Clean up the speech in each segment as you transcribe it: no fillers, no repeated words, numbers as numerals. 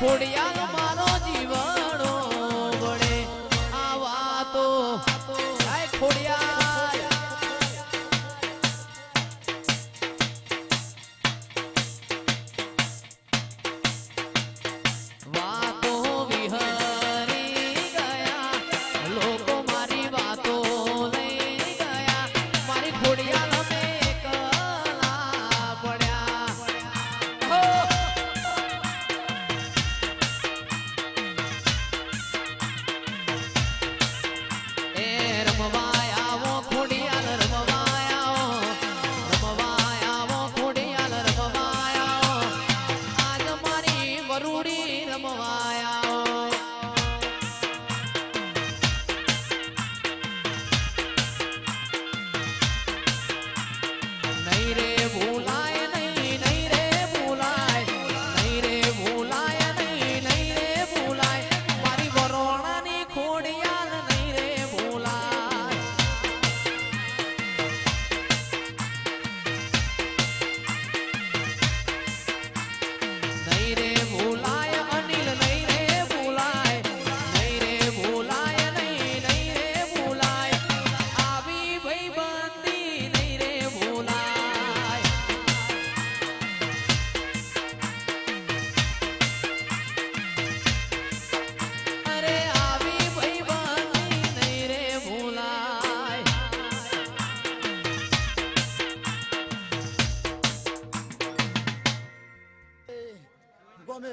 ખોડિયાલ મારો જીવડો વડે આ વાતો આય ખોડિયાલ વાતો વિહરી ગયા લોકો મારી વાતો લઈ ગયા મારી ખોડિયાલ અમે એકલા પડ્યા હો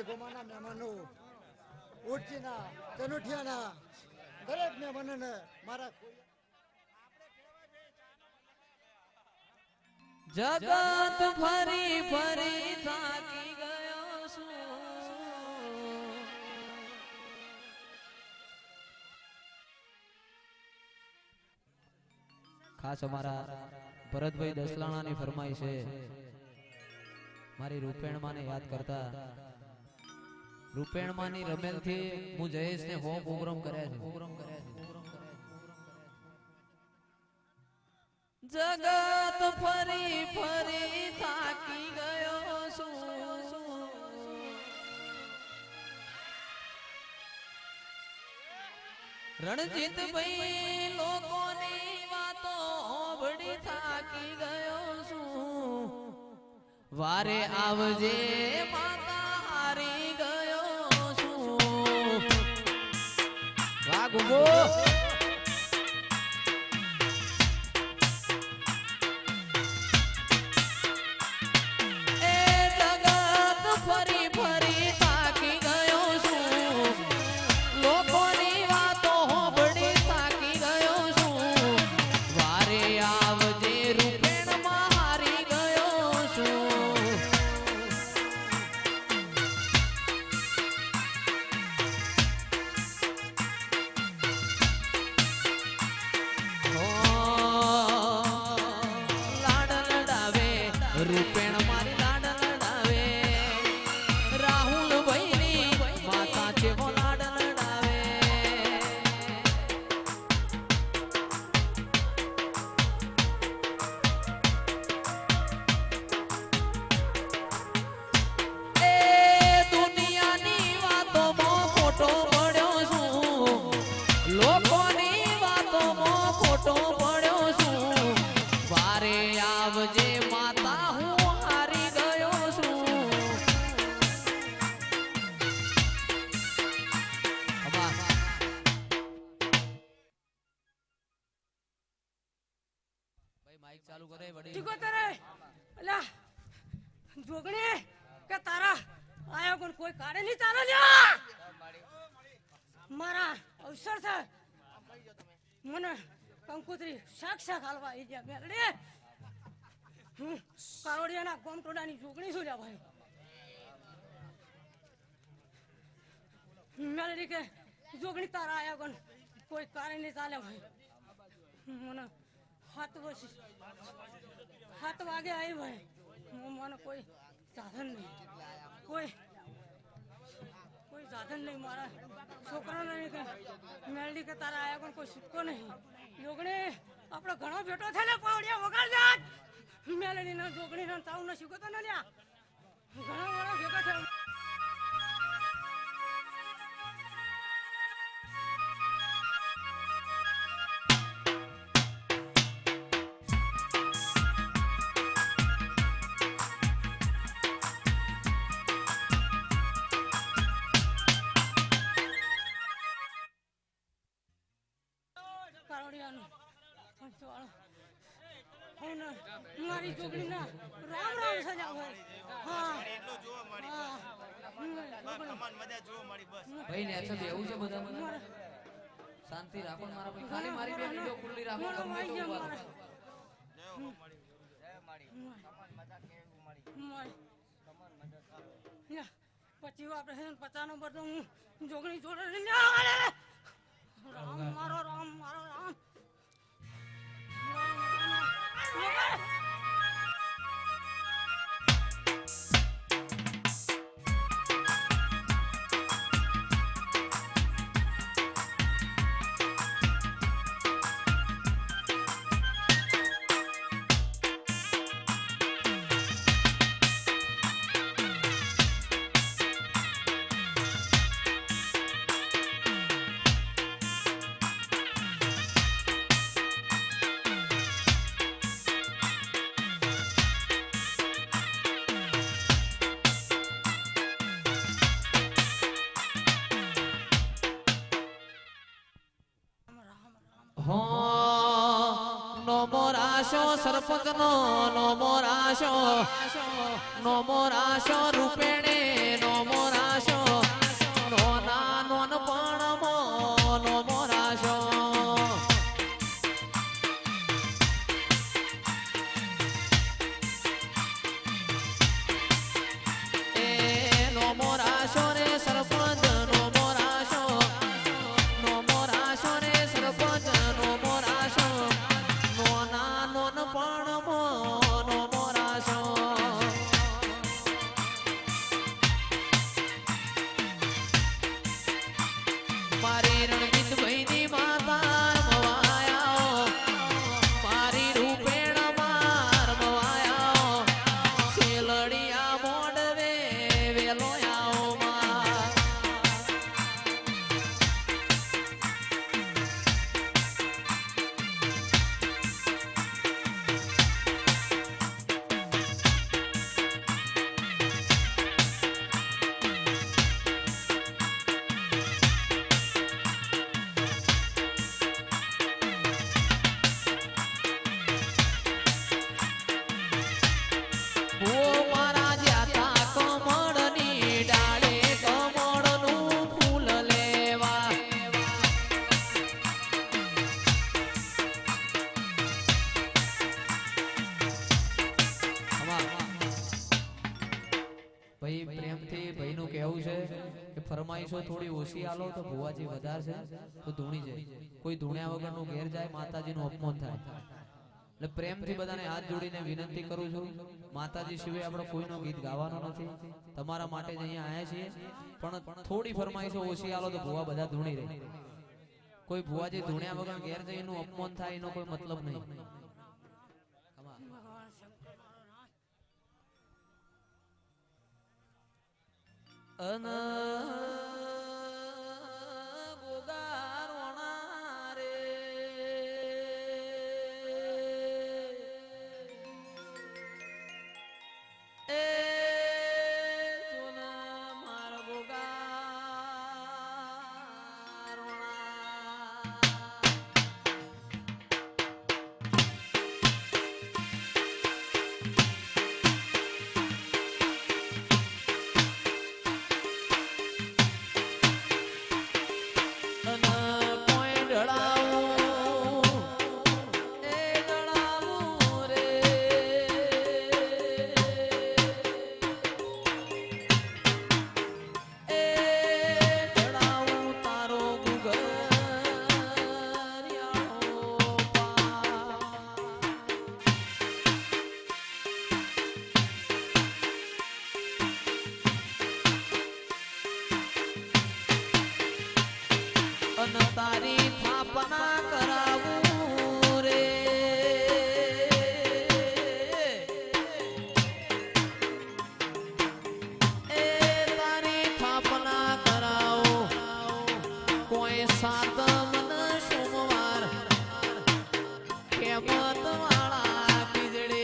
ગોમાના મહેમાનો ઉર્ચીના ચનુઠિયાના દરેક મહેમાનોને મારા જગત ફરી ફરી થાકી ગયો છું ખાસ અમારા ભરતભાઈ દસલાણાની ફરમાઈ છે મારી રૂપેણમાને યાદ કરતા રૂપેણમાની રમેલ થી હું જયેશ ને હો પ્રોગ્રામ કર્યા છે જગત ફરી ફરી થાકી ગયો છું રણજીત ભાઈ લોકોની વાતો હોબળી થાકી ગયો છું વારે આવજે માતા હારી ગયો છું વાગુગો રૂપેણ મારી લાડ લડાવે રાહુલ ભાઈની માતા છે વો લાડ લડાવે એ દુનિયાની વાતોમાં ખોટો પડ્યો છું લોકોની વાતોમાં ખોટો પડ્યો છું વારે આવજે માતા હું હારી ગયો છું ભાઈ માઈક ચાલુ કરે વડી ઠીકો તારે અલા જોગણી કે તારા આયો કોણ કોઈ કાઢે નહીં ચાલે લ્યા મારા અવસર છે મને કંકુતરી સાક્ષાત હાલવા આવી ગયા મેલડી હું કારોડિયાના ગોમટોડાની જોગણી છું લ્યા ભાઈ મેલડી કે જોગણી તારા આયા કોણ કોઈ કાઢે નહીં ચાલે ભાઈ મને 7 વાગે આવી ભાઈ મને કોઈ સાધન નહીં કોઈ સાધન નહીં મારા છોકરાને નહીં કે મેલડી કે તારા આયા પણ કોઈ છૂટકો નહીં જોગણી આપણો ઘણો ભેટો થયેલો પાવડિયા વગાડ જાત મેલડી ના જોગણી ના તાવ ન શીખો તો ન લ્યા ઘણા વાળા ભેગા થયા ભાઈ ને અચ્છા એવું છે બધા શાંતિ રાખો ને મારા ભાઈ ખાલી મારી બે વિડિયો ખુલ્લી રાખો ગમે તો ઉભા રહો. પછી આપણે 50 નંબર તો હું જોગણી જોડે લઈને રામ મારો રામ મારો રામ નમો રાશો સરપંચ નમો રાશો નમો રાશો રૂપેણે નમો રાશો નોના નોન પણ નમો રાશો એ નમો રાશો રે સરપંચ નમો રાશો રે સરપંચ નમો રાશો નોના નોન પણ નમો રાશો મારી રણજીત ભાઈની માતા મવાયા મારી રૂપેણ માર મવાયા શેલડિયા મોડવે વેલો આવો માં મારા જ્યાતા કમળની ડાળે કમળનું ફૂલ લેવા ભાઈ પ્રેમથી ભાઈનું કહેવું છે કે ફરમાઈશો થોડી ઓછી આલો તો ભુવાજી વધારશે તો ધૂણી જાય કોઈ ધૂણ્યા વગરનું ઘેર જાય માતાજીનું અપમાન થાય એટલે પ્રેમથી બધાને હાથ જોડીને વિનંતી કરું છું માતાજી સિવાય આપણે કોઈનો ગીત ગાવાનો નથી તમારા માટે જ અહીંયા આવ્યા છીએ પણ થોડી ફરમાઈશો ઓછી આલો તો ભુવા બધા ધૂણી રહે કોઈ ભુવાજી ધૂણ્યા વગર ઘેર જાય એનું અપમાન થાય એનો કોઈ મતલબ નહીં અન ગોગારોણા રે એ જોના માર ગોગારોણા તારી થાપના કરાવું રે એ તારી થાપના કરાવું કોઈ સાતમ ન સોમવાર ખેમત વાળા પીજડે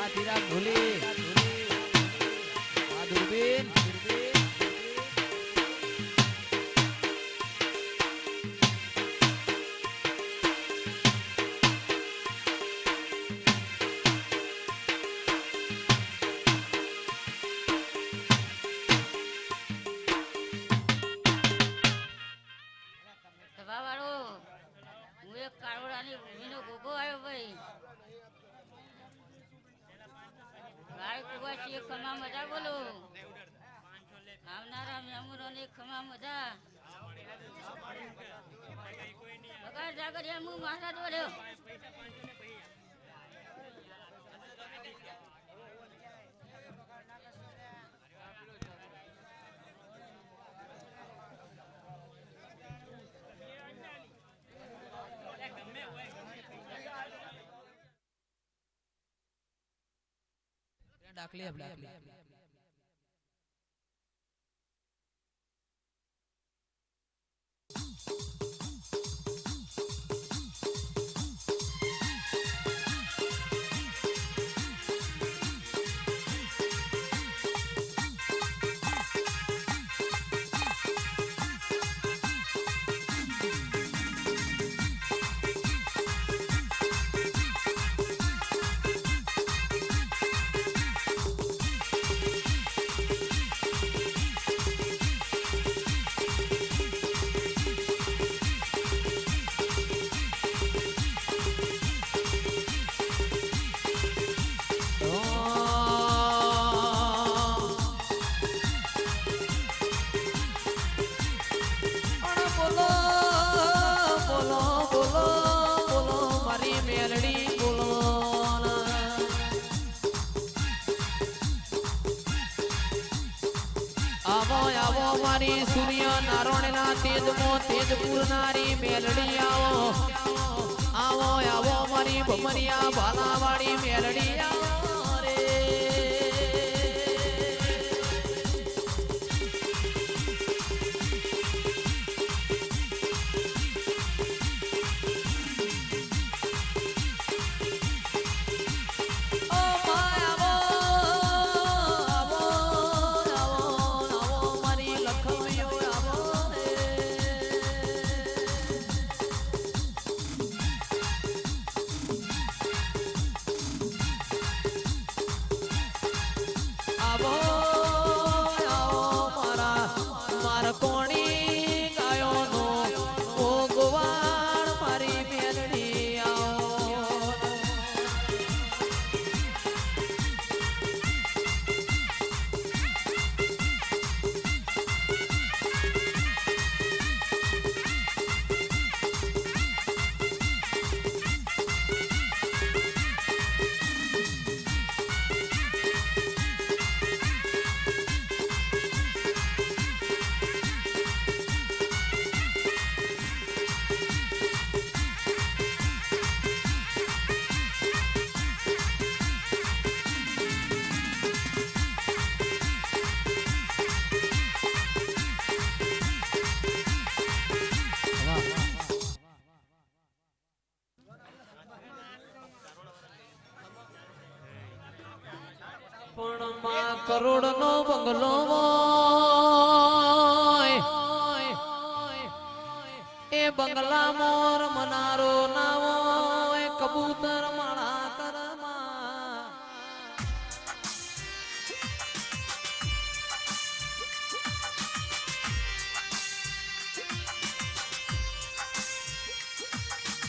ધીરા ભૂલી દુર્બીન પછી ખમા મજા બોલો આવનારા મેમુરોને ખમા મજા બગાડ જાગરિયા હું મારા દોડ્યો ડાકલી ડાકલી મારી સૂર્ય નારોણના તેજમો તેજપુર નારી મેલડી આવો આવો આવો મારી ભમરિયા ભાલાવાળી મેલડી આવો રે કરોડ નો બંગલો એ બંગલા મોર મનારો નાવો કબૂતર માળા કરમાં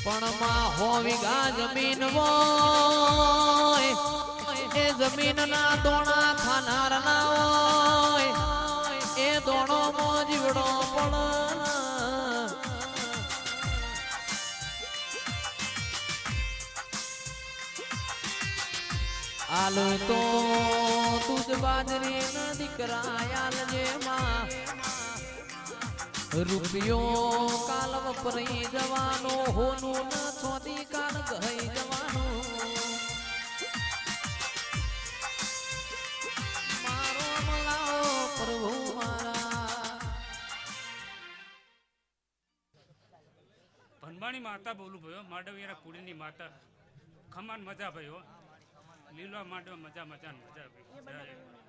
પણ માં હો વીઘા જમીન હોય એ જમીન ના દોણા ખાનાર ના હોય એ દોણો માં જીવડો પણ આલ તો તુજ બાજરી ના દીકરા આલ જે માં રૂપિયો કાલ વપરાઈ જવાનો હોનું ના છોતી કાલ ગઈ જવાનું ભનવાણી માતા બોલું ભાઈઓ માંડવિયાના કુડીની માતા ખમાન મજા ભાઈઓ લીલા માંડવા મજા મજા મજા ભાઈ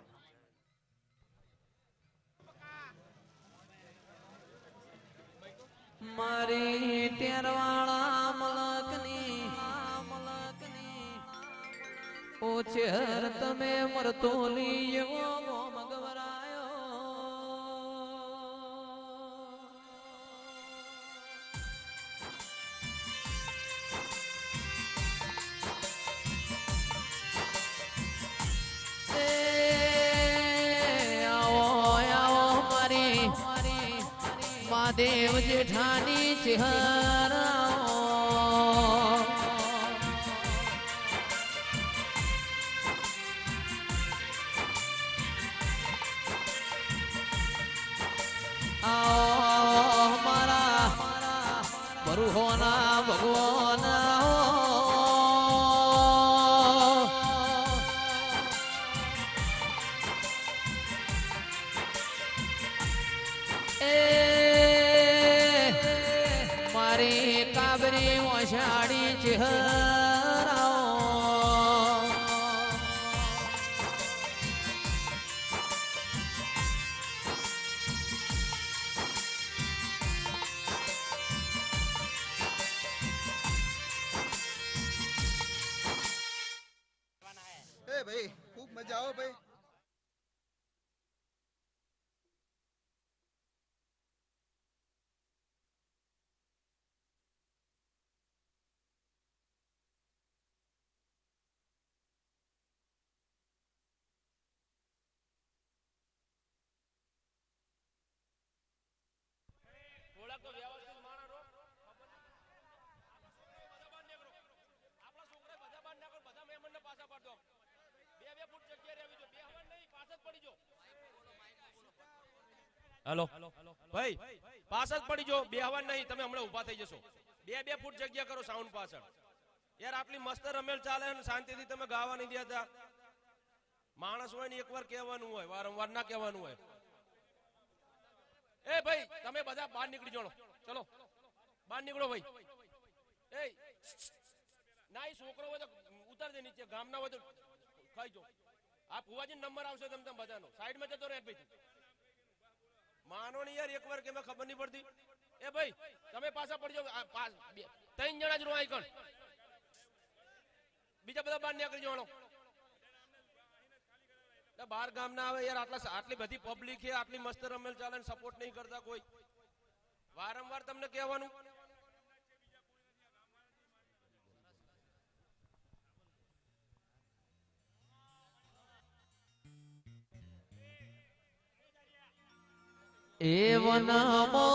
મારી ટેરવાળા મલકની ઓછેર તમે મરતો લીયો મગવરાયો એ મહાદેવ જેઠાની ચહેરાઓ આવો મારા બરુહોના ભગવાન મારી કાબરી ઓછાડી ચહેરાઓ એ ભાઈ ખૂબ મજા આવો ભાઈ. થોડાક તો વ્યવસ્થિત માણસ રહો. આપણા છોકરા બધા બાર નાખો, બધા મહેમાનને પાછા પાડતો. 2 ફૂટ જગ્યા રહેવી જો, 2 હવા નહીં, પાછા જ પડી જો. હેલો ભાઈ, પાછા જ પડી જો, 2 હવા નહીં, તમે હમણાં ઊભા થઈ જશો. 2 ફૂટ જગ્યા કરો સાઉન્ડ પાછળ. યાર આટલી મસ્ત રમેલ ચાલે અને શાંતિથી તમે ગાવા નહીં દેતા. માણસ હોય ને એકવાર કહેવાનું હોય, વારંવાર ના કહેવાનું હોય. એ ભાઈ તમે બધા બહાર નીકળી જાણો, ચલો બહાર નીકળો ભાઈ. એ ના એ છોકરો હોય તો ઉતરજે નીચે, ગામના હોય તો ખાઈ જો. આ ફુવાજી નંબર આવશે તમે બધાનો, સાઈડમાં જતો રહે ભાઈ. માનો નહીં યાર, એકવાર કે ખબર નહીં પડતી. એ ભાઈ તમે પાછા પડજો, 3 જણા જ રહો આઈકણ, બીજા બધા બહાર નીકળી જવાનો. બાર ગામ ના આવે યાર, આટલી બધી પબ્લિક છે, આટલી મસ્ત રમેલ ચાલે, સપોર્ટ નહીં કરતા કોઈ. વારંવાર તમને કહેવાનું. એ વનમો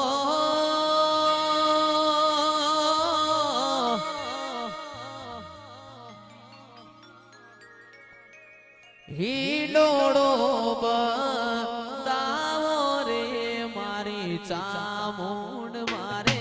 હિલોડો બંધાવો રે મારી ચામુંડ મારે.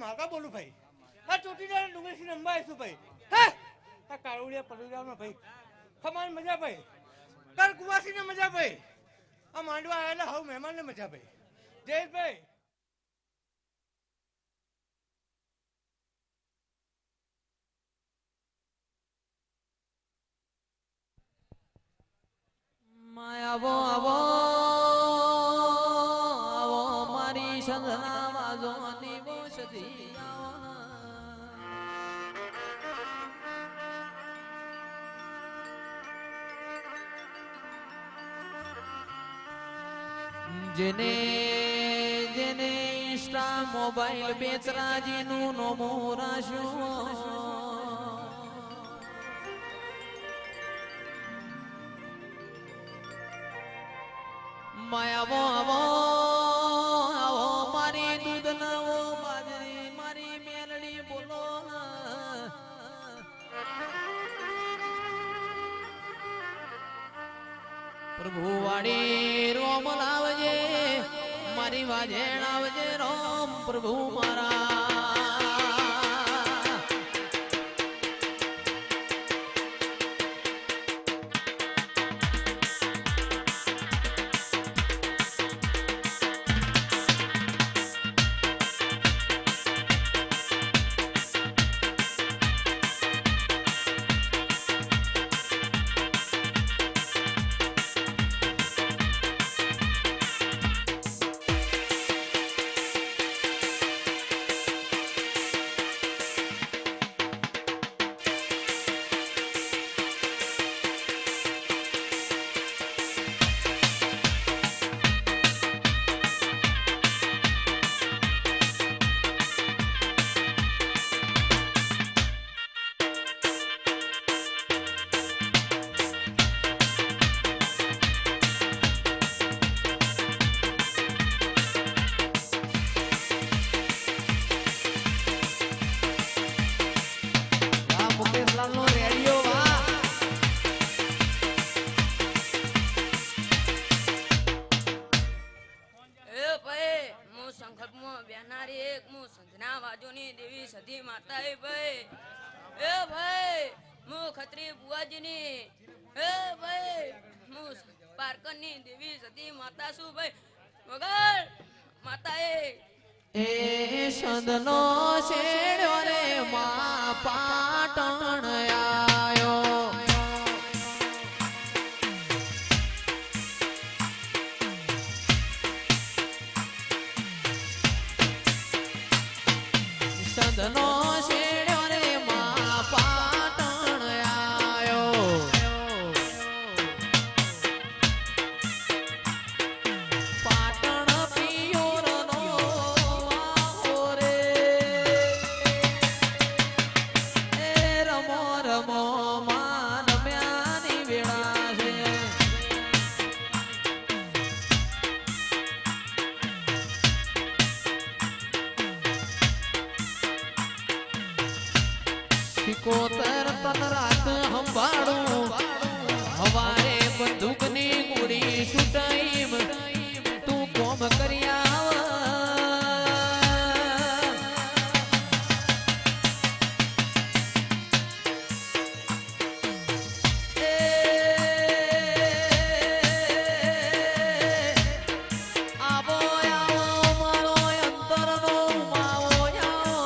માગા બોલું ભાઈ. ચોટીદાર ડુંગરથી અંબાય છું ભાઈ. હે આ કાળુડિયા પલુડાનો ભાઈ ખમાન મજા ભાઈ. કર કુવાસીને મજા ભાઈ. આ માંડવા આયેલા હાવ મહેમાનને મજા ભાઈ. જયેશભાઈ આવો આવો આવો મારી સંગના વાજોની બોસદી આવો જેને જેને ઇન્સ્ટા મોબાઈલ બેચરાજીનું નોમો રાખ્યું માયાવો આવો આવો મારી દૂધ નાવો બાજરી મારી મેલડી બોલો પ્રભુ વાડી રોમ લાવજે મારી વાજેણ આવજે રોમ પ્રભુ મારા દેવી સતી માતા એ ભાઈ એ ભાઈ મુ ખત્રી બુઆજીની એ ભાઈ મુ પારકરની દેવી સતી માતા છું ભાઈ વગર માતા એ સંદનો છેડ્યો રે મા પાટણ આયો સંદનો છેડ્યો રે મા પાટણ આયો પાટણ પિયોરનો વાહો રે એ રમો રમો માં રમ્યાની વેળા છે કોતર તન રાત સંભાળું હવારે બંદૂકની ગોળી છૂટાઈ તું કોમ કરી આવ આવો આવો મારો અંતરનો માવો આવો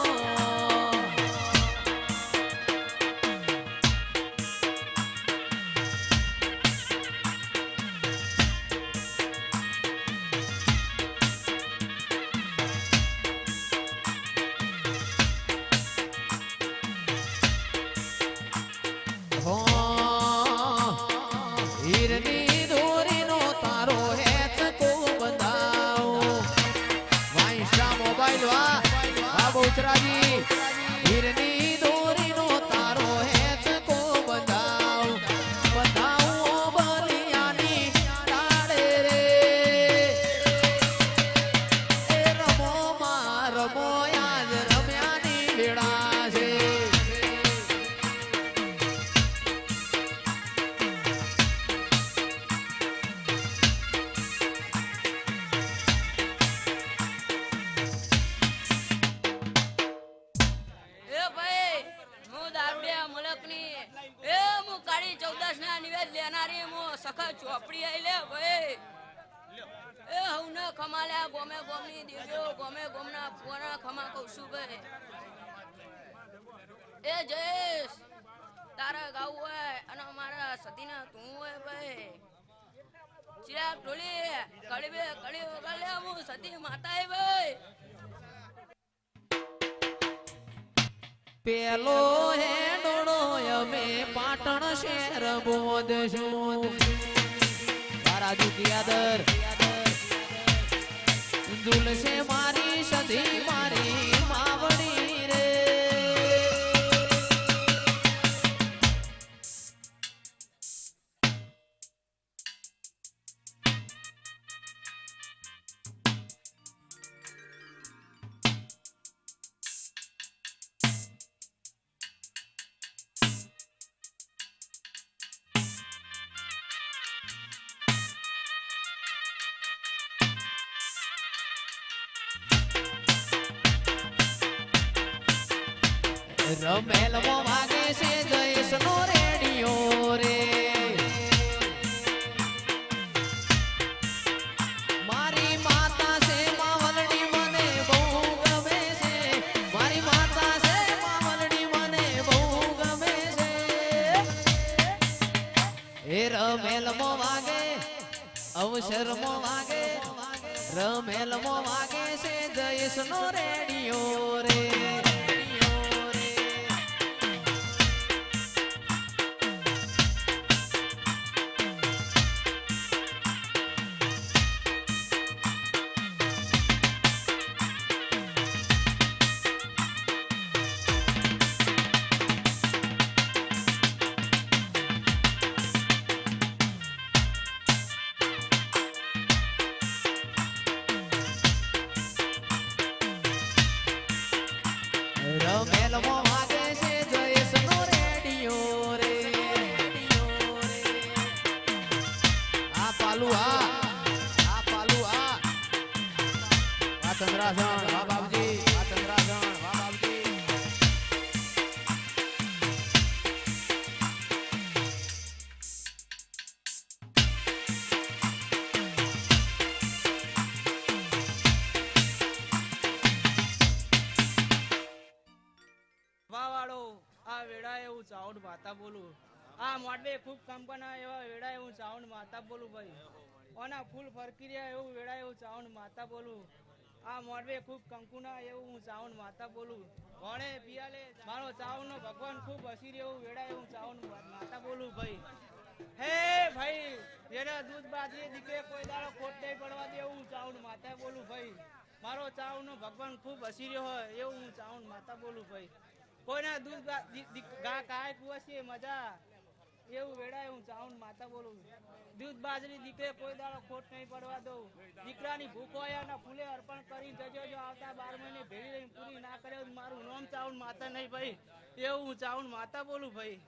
ખમાલ્યા ગોમે ગોમની દેવીઓ ગોમે ગોમના પુવાના ખમા કહું છું ભાઈ એ જયેશ તારા ગાવું હોય અને મારા સતીના તું હોય ભાઈ ચિરાગ ઢોલી કળીબે કળી વગાડ્યા હું સતી માતા ભાઈ પેલો હેડોળો અમે પાટણ શહેર બોધશું રાજુ કિયાદર ઝુલશે મારી સધી મારી માવડી રે રમેલમાં વાગે છે જયેશનો રેડિયો રે મારી માતા છે માવલડી મને બહુ ગમે છે મારી માતા છે માવલડી મને બહુ ગમે છે એ રમેલમાં વાગે અવસરમાં વાગે રમેલમાં વાગે છે જયેશનો રેડિયો રે રમેલમાં વાગે છે જયેશનો રેડિયો રે આ પાલુ આ પાલુ આ ચંદ્રાસણ વાહ બાપજી આ ચંદ્રાસણ વાહ બાપજી વાળો આ વેળાએ હું સાઉન્ડ માતા બોલું આ મોડવે ખૂબ કંપના એવા વેળાએ હું સાઉન્ડ માતા બોલું ભાઈ ઓના ફૂલ ફરકી રહ્યા એવું વેળાએ હું સાઉન્ડ માતા બોલું આ મોડવે ખૂબ કંકુના એવું હું સાઉન્ડ માતા બોલું ભણે પિયાલે મારો સાઉન્ડનો ભગવાન ખૂબ હસી રહ્યો વેળાએ હું સાઉન્ડ માતા બોલું ભાઈ હે ભાઈ જેના દૂધ બાજરી દીકરે કોઈ દાડો ખોટ નહીં પડવા દે એવું સાઉન્ડ માતા બોલું ભાઈ મારો સાઉન્ડનો ભગવાન ખૂબ હસી રહ્યો હોય એવું હું સાઉન્ડ માતા બોલું ભાઈ કોઈના દૂધ ગા કાય કુવાસી મજા એવું વેળાએ હું સાઉન્ડ માતા બોલું દૂધ બાજરી દીકરે કોઈ દાડો ખોટ નહીં પડવા દઉં દીકરાની ભૂખ હોય ના ફૂલે અર્પણ કરી જજો જો આવતા 12 મહિને ભેળી રહીને પૂરી ના કરે મારું નામ સાઉન્ડ માતા નહીં ભાઈ એવું હું સાઉન્ડ માતા બોલું ભાઈ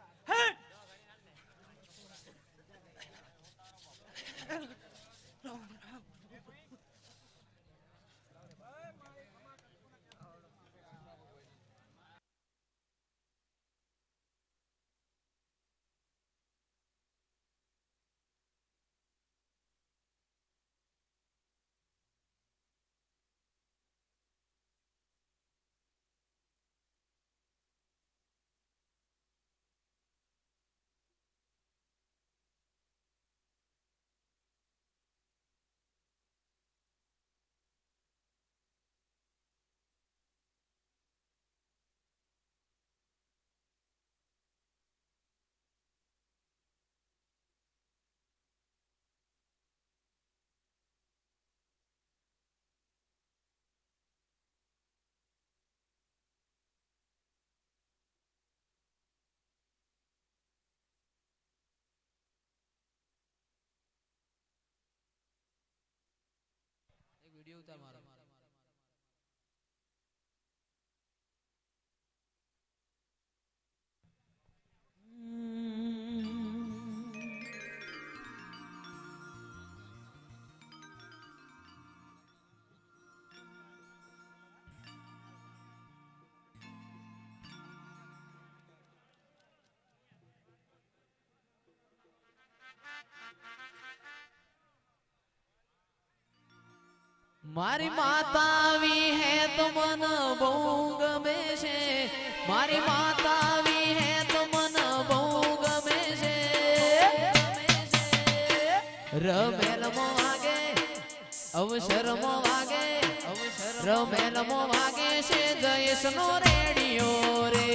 વિડિયો ઉતાર મારો મારી માતા આવી હે તો મન બહુ ગમે છે, મારી માતા આવી હે તો મન બહુ ગમે છે, રમેલમાં વાગે અવસરમાં વાગે, રમેલમાં વાગે છે જયેશનો રેડિયો રે,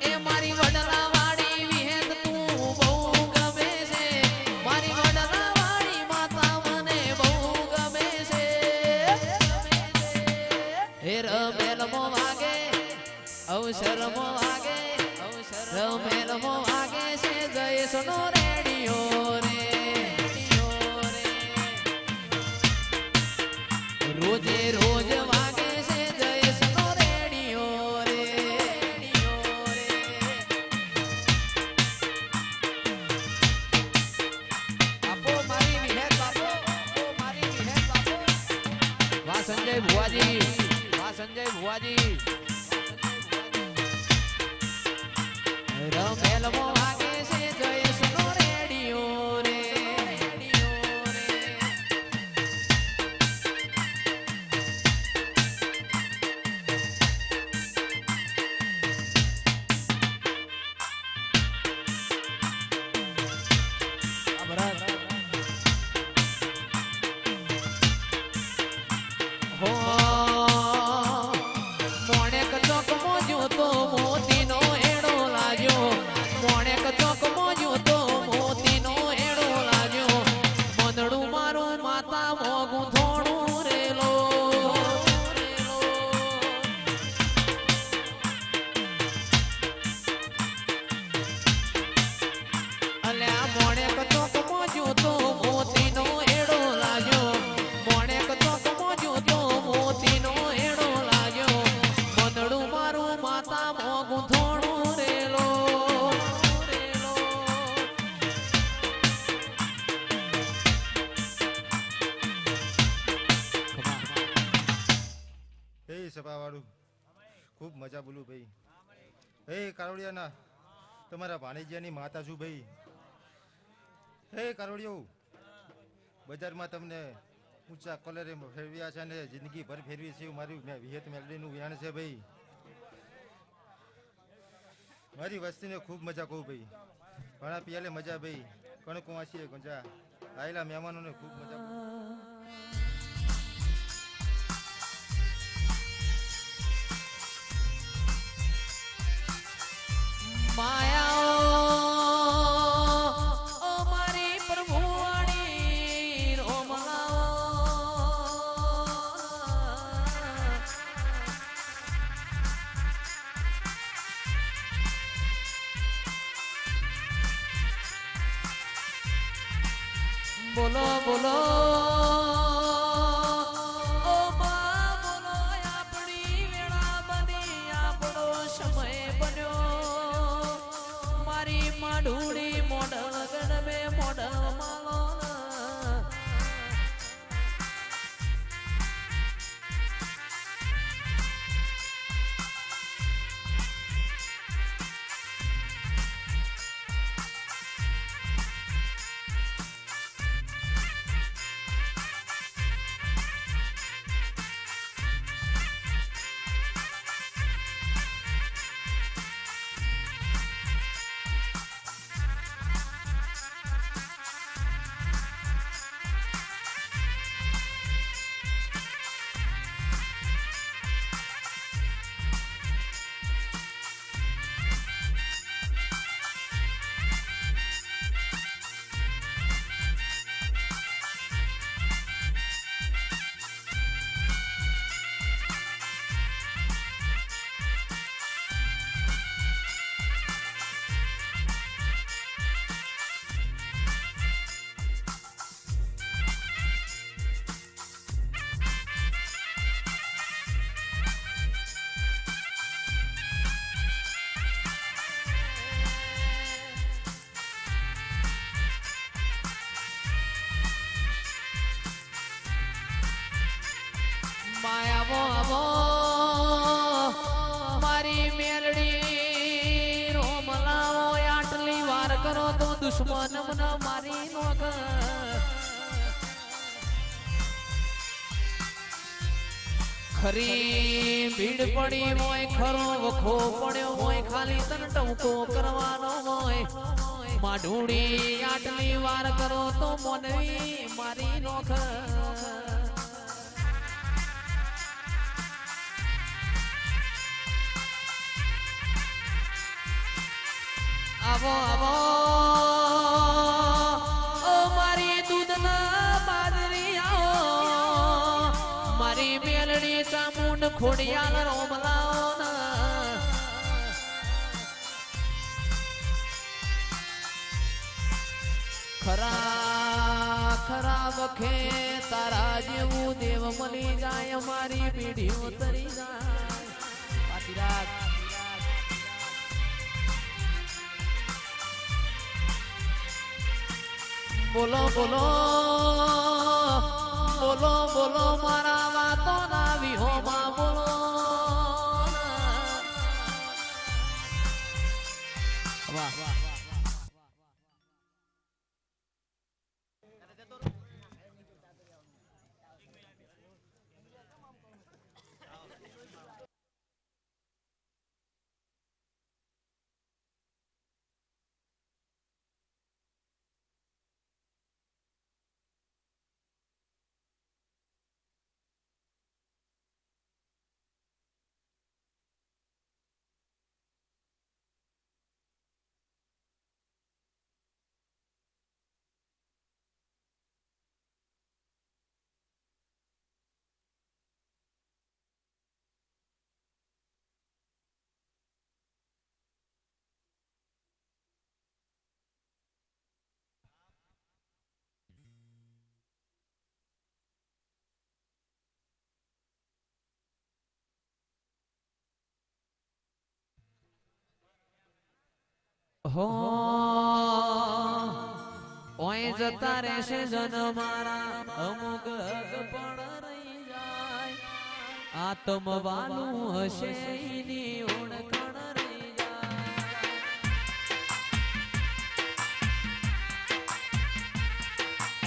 એ મારી વડલા વાળી વિહેત તું બહુ ગમે છે, મારી વડલા વાળી માતા મને બહુ ગમે છે, એ રમેલમાં વાગે અવસરમાં વાગે, રમેલમાં વાગે છે જયેશનો રેડિયો રે, રોજે રોજ વાગે છે જયેશનો રેડિયો રે, આપો મારી વિહેત આપો, આપો મારી વિહેત આપો, વાહ સંજય ભુવાજી, વાહ સંજય ભુવાજી, રમેલમાં વાગે છે જયેશનો રેડિયો રે, હો મોણેક ચોકમાં જોતો મોતીનો એડો લાગ્યો, મોણેક ચોકમાં જોતો મોતીનો એડો લાગ્યો, મંદડું મારું માતા મોગું થોડું રેલો, અલ્યા મોણેક ચોકમાં જોતો મોતીનો એડો લાગ્યો, મોણેક ચોકમાં જોતો મોતીનો એડો લાગ્યો, મંદડું મારું માતા મોગું થોડું રેલો, હે સભાવાળું ખૂબ મજા બોલું ભાઈ. હે કારોડિયાના તમારા ભાણેજિયાની માતા છું ભાઈ. હે કારોડિયો બજારમાં તમને ઊંચા કલરે ફેરવ્યા છે ને જિંદગી ભર ફેરવી છે મારી વિહેત મેલડીનું વ્યાણ છે ભાઈ. મારી વસ્તીને ખૂબ મજા કહું ભાઈ, ઘણા પિયાલે મજા ભાઈ, કણક વાંચીએ ગંજા આવેલા મહેમાનોને ખૂબ મજા કહું. માયા ઓ મારી પ્રભુવાણી રોમલાઓ, બોલો બોલો ઓ મા બોલો, આપણી વેળા બની આપણો સમય બન્યો, મારી માઢુડી મોઢલ ગણવે મોઢલ માલો, માયાવો મારી મેલડી રોમલાઓ આટલી વાર કરો તો દુશ્મન મને મારી નોખ ખરી ભીડ પડી મોય ખરો વખો પડ્યો મોય ખાલી તન ટમકો કરવાનો મોય માઢુડી આટલી વાર કરો તો મનવી મારી નોખર આવો આવો ઓ મારી દૂધના બાજરી આવો મારી મેલડી ચામુંડ ખોડિયાલ રોમલાઓ ખરા ખરા વખે તારા જેવું દેવ મળી જાય મારી પીઢીઓ તરી જાય પાટી રાખ બોલો બોલો બોલો બોલો મારા વાતો ના વિહોમાં બોલો વાહ વાહ હો ઓય જતા રહેશે જન મારા અમુક હક પણ રહી જાય આત્મવાલું હશે એની ઓળખાણ રહી જાય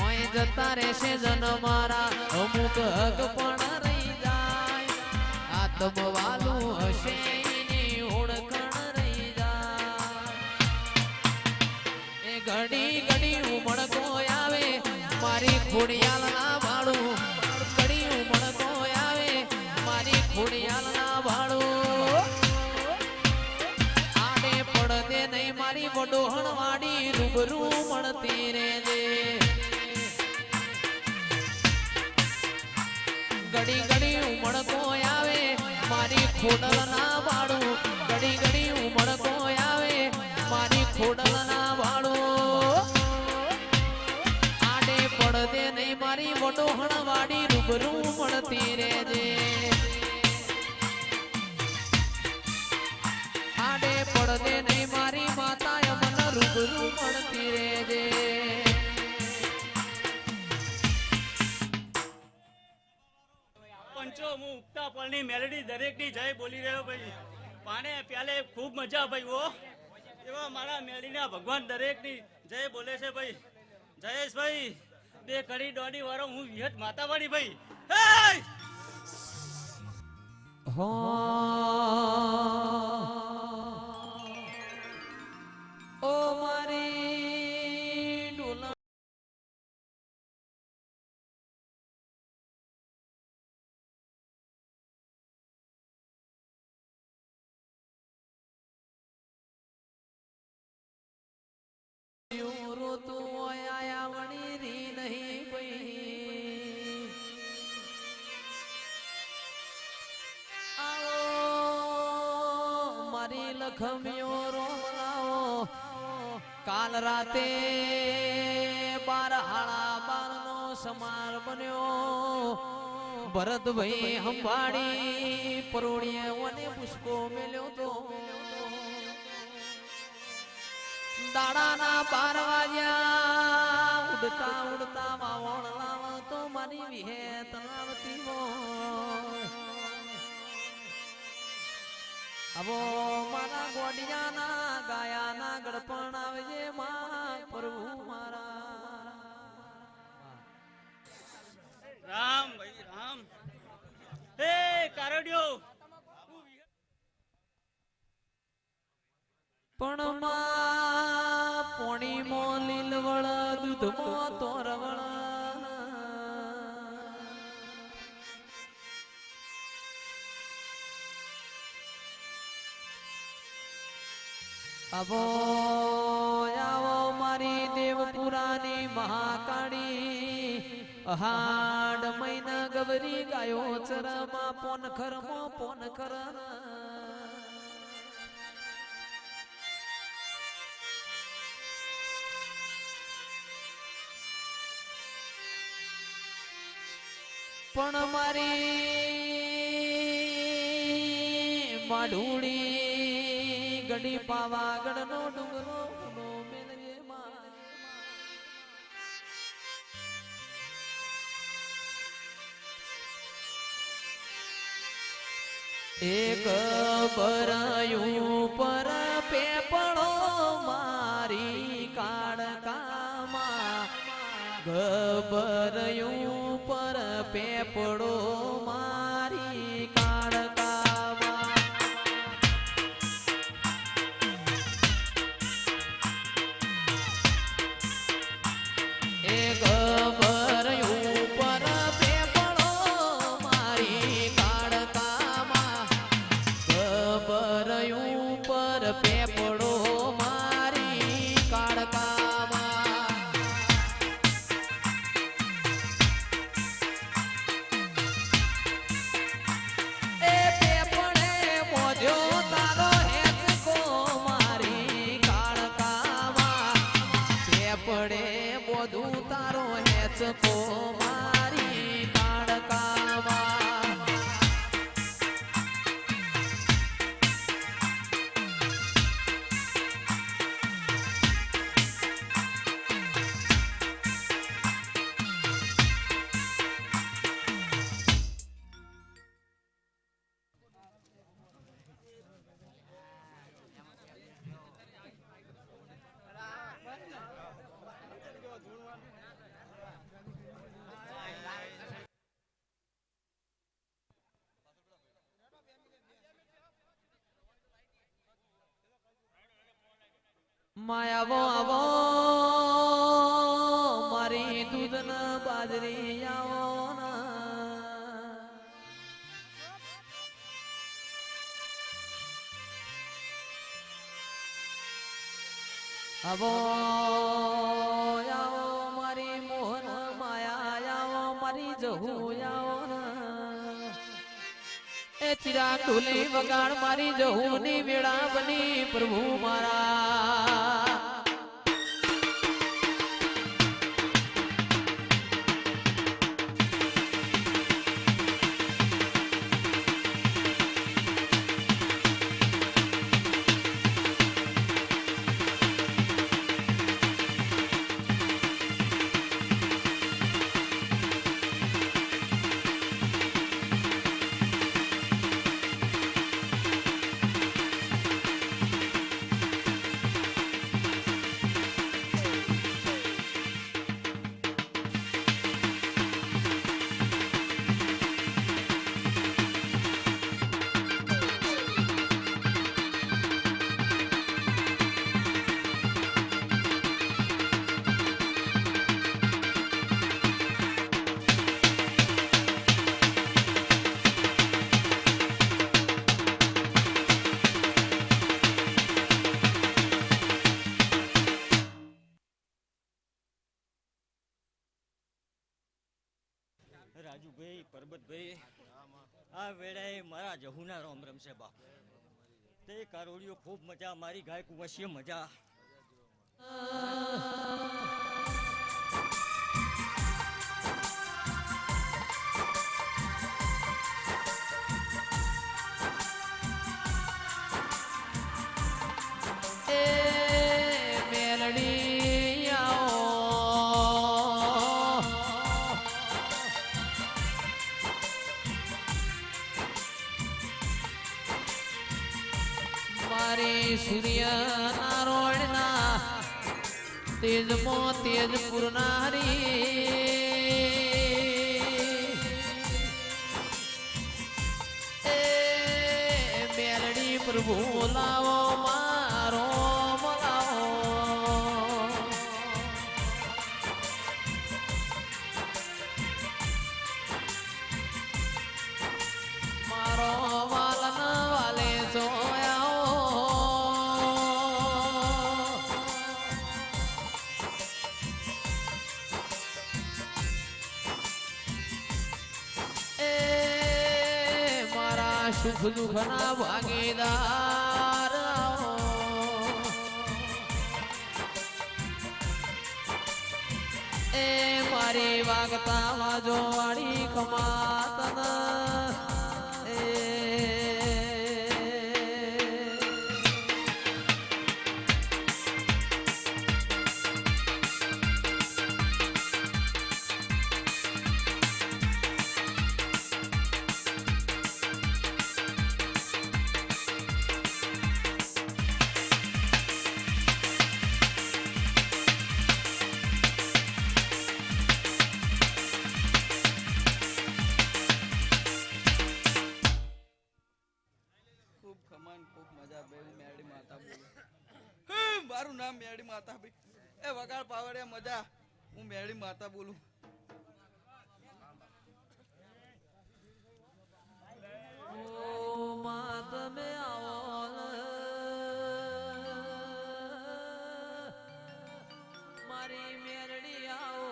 ઓય જતા રહેશે જન મારા અમુક હક પણ રહી જાય આત્મવાલું હશે ઘડી ઘડી ઉમળકો આવે મારી ખોડિયાલ ના ભાડું ઘડી ઉમળકો આવે મારી ખોડિયાલ ના ભાડું આડે પડદે નહીં મારી વડોહણ વાડી રૂબરૂ મળતી રે દે ઘડી ઘડી ઉમળકો આવે મારી ખોડલ ના ભાડું ઘડી ઘડી ઉમળકો આવે મારી ખોડલ ના ભાડું પડદે નહીં મારી વડોહણ વાડી રૂબરૂ મળતી રેજે આડે પડદે નહીં મારી માતા મન રૂબરૂ મળતી રેજે પંચો હું ઉગતા પળની મેલડી દરેકની જય બોલી રહ્યો ભાઈ પાણે પ્યાલે ખૂબ મજા ભાઈ ઓ એવા મારા મેલડીના ભગવાન દરેકની જય બોલે છે ભાઈ જયેશભાઈ બે કડી દોડી વાળો હું વિહત માતાવાળી ભાઈ હો ઓ મારી ડોલા રોતો આયા વણી રી નહીં પઈ આવો મારી લખમ્યો રોમલાઓ કાલ રાતે 12:30 નો સમાર બન્યો ભરતભાઈ હંભાડી પરોડીએ વને પુષ્પો મેલ્યો તો દાડાના 12 વાગ્યા ઉડતા ઉડતા માવણ લાવ તો મારી વિહેત લાવતી આવો મારા ગોડિયાના ગાયાના ગળપણ આવજે માં પ્રભુ મારા રામ ભાઈ રામ હે ઉર્ધમાં તોરવણા આવો આવો મારી દેવપુરાની મહાકાળી હાડ મહિના ગવરી ગાયો ચરમાં પોનખર પણ મારી માઢુડી ગડી પાવાગઢ નો ડુંગરો નો મેલજે માં એક બરાયું પર પેપળો મારી કાળકામાં ગબરયું પર પેપળો મારી કાળકામાં એ ગબરયું પર પેપળો મારી કાળકામાં ગબરયું પર પેપળો મારી કાળકામાં એ પેપળે મોઢ્યો તારો હેચકો મારી કાળકામાં પેપળે મોઢું તારો હેચકો મારી કાળકામાં માયાવો આવો મારી દૂધ ન બાજરી આવો આવો આવો મારી મોહન માયા આવો મારી જહુ આવો એ ચિરાગ ઢોલી વગાડ મારી જહુની વેળા બની પ્રભુ મારા રાજુભાઈ પરબતભાઈ આ વેળાએ મારા જહુના રોમ રમશે બાપ તે કારોડીઓ ખૂબ મજા મારી ગાય કુંવસીએ મજા સૂર્ય નારાયણના તેજમાં તેજ પુરનારી એ મેલડી પ્રભુ લાવો મારો મલાવો સુખ દુઃખના ભાગીદાર આવો. એ મારી વાગતા વાજો વાળી ખમાતન ખૂબ ખમાન ખૂબ મજા ભાઈ. હું મેરડી માતા બોલું. મારું નામ મેરડી માતા ભાઈ. એ વગાડ પાવડિયા મજા. હું મેરડી માતા બોલું. ઓ માં તમે આવો મારી મેરડી આવો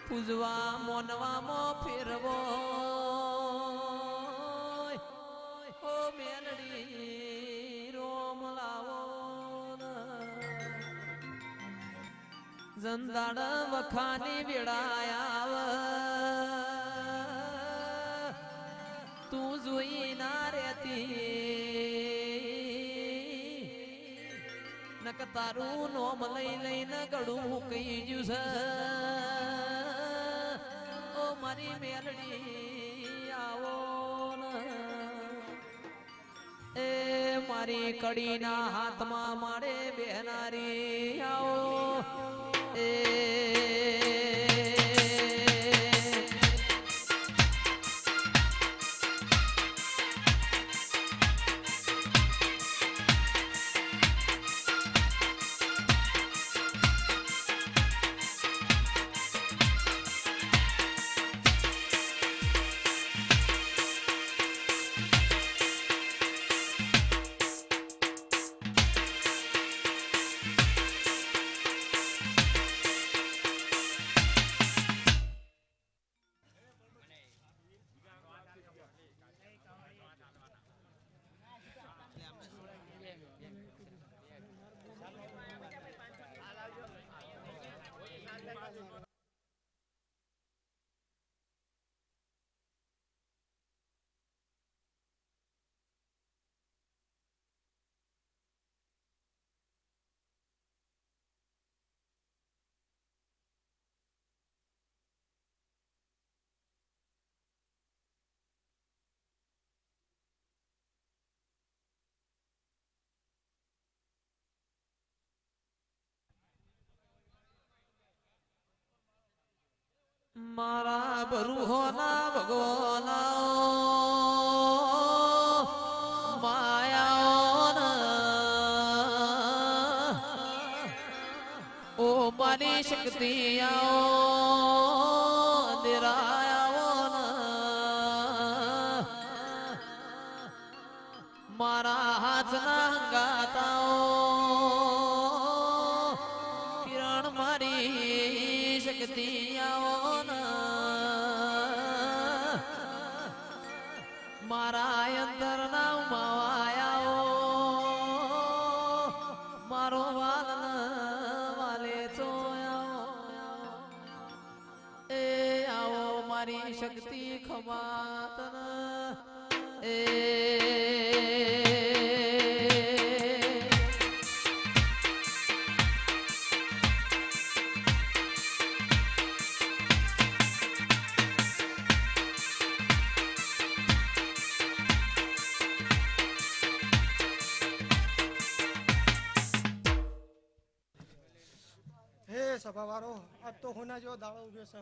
પૂજવા મોનવામાં ફેરવો ઓ મેરડી રોમ લાવો જંદાડ વખાની વેળાયા તું જોઈ ના રહેતી નક તારું નોમ લઈ લઈને ગળું કહી જ્યું છે ઓ મારી મેલડી આવો એ મારી કડીના હાથમાં મારે બેનારી આવો એ મારા બરુહોના ભગવાના માયાઓના ઓ મારી શક્તિ આવો અંધેરાયાઓના મારા હાથના ગાતાઓ કિરણ મારી શક્તિ આવો મારા અંતર ના માવાયાઓ મારો વાલ વાલે તો એ આવો મારી શક્તિ ખમાતન એ સભાવાળો આજ તો હોના જેવો દાડો ઉગ્યો છે.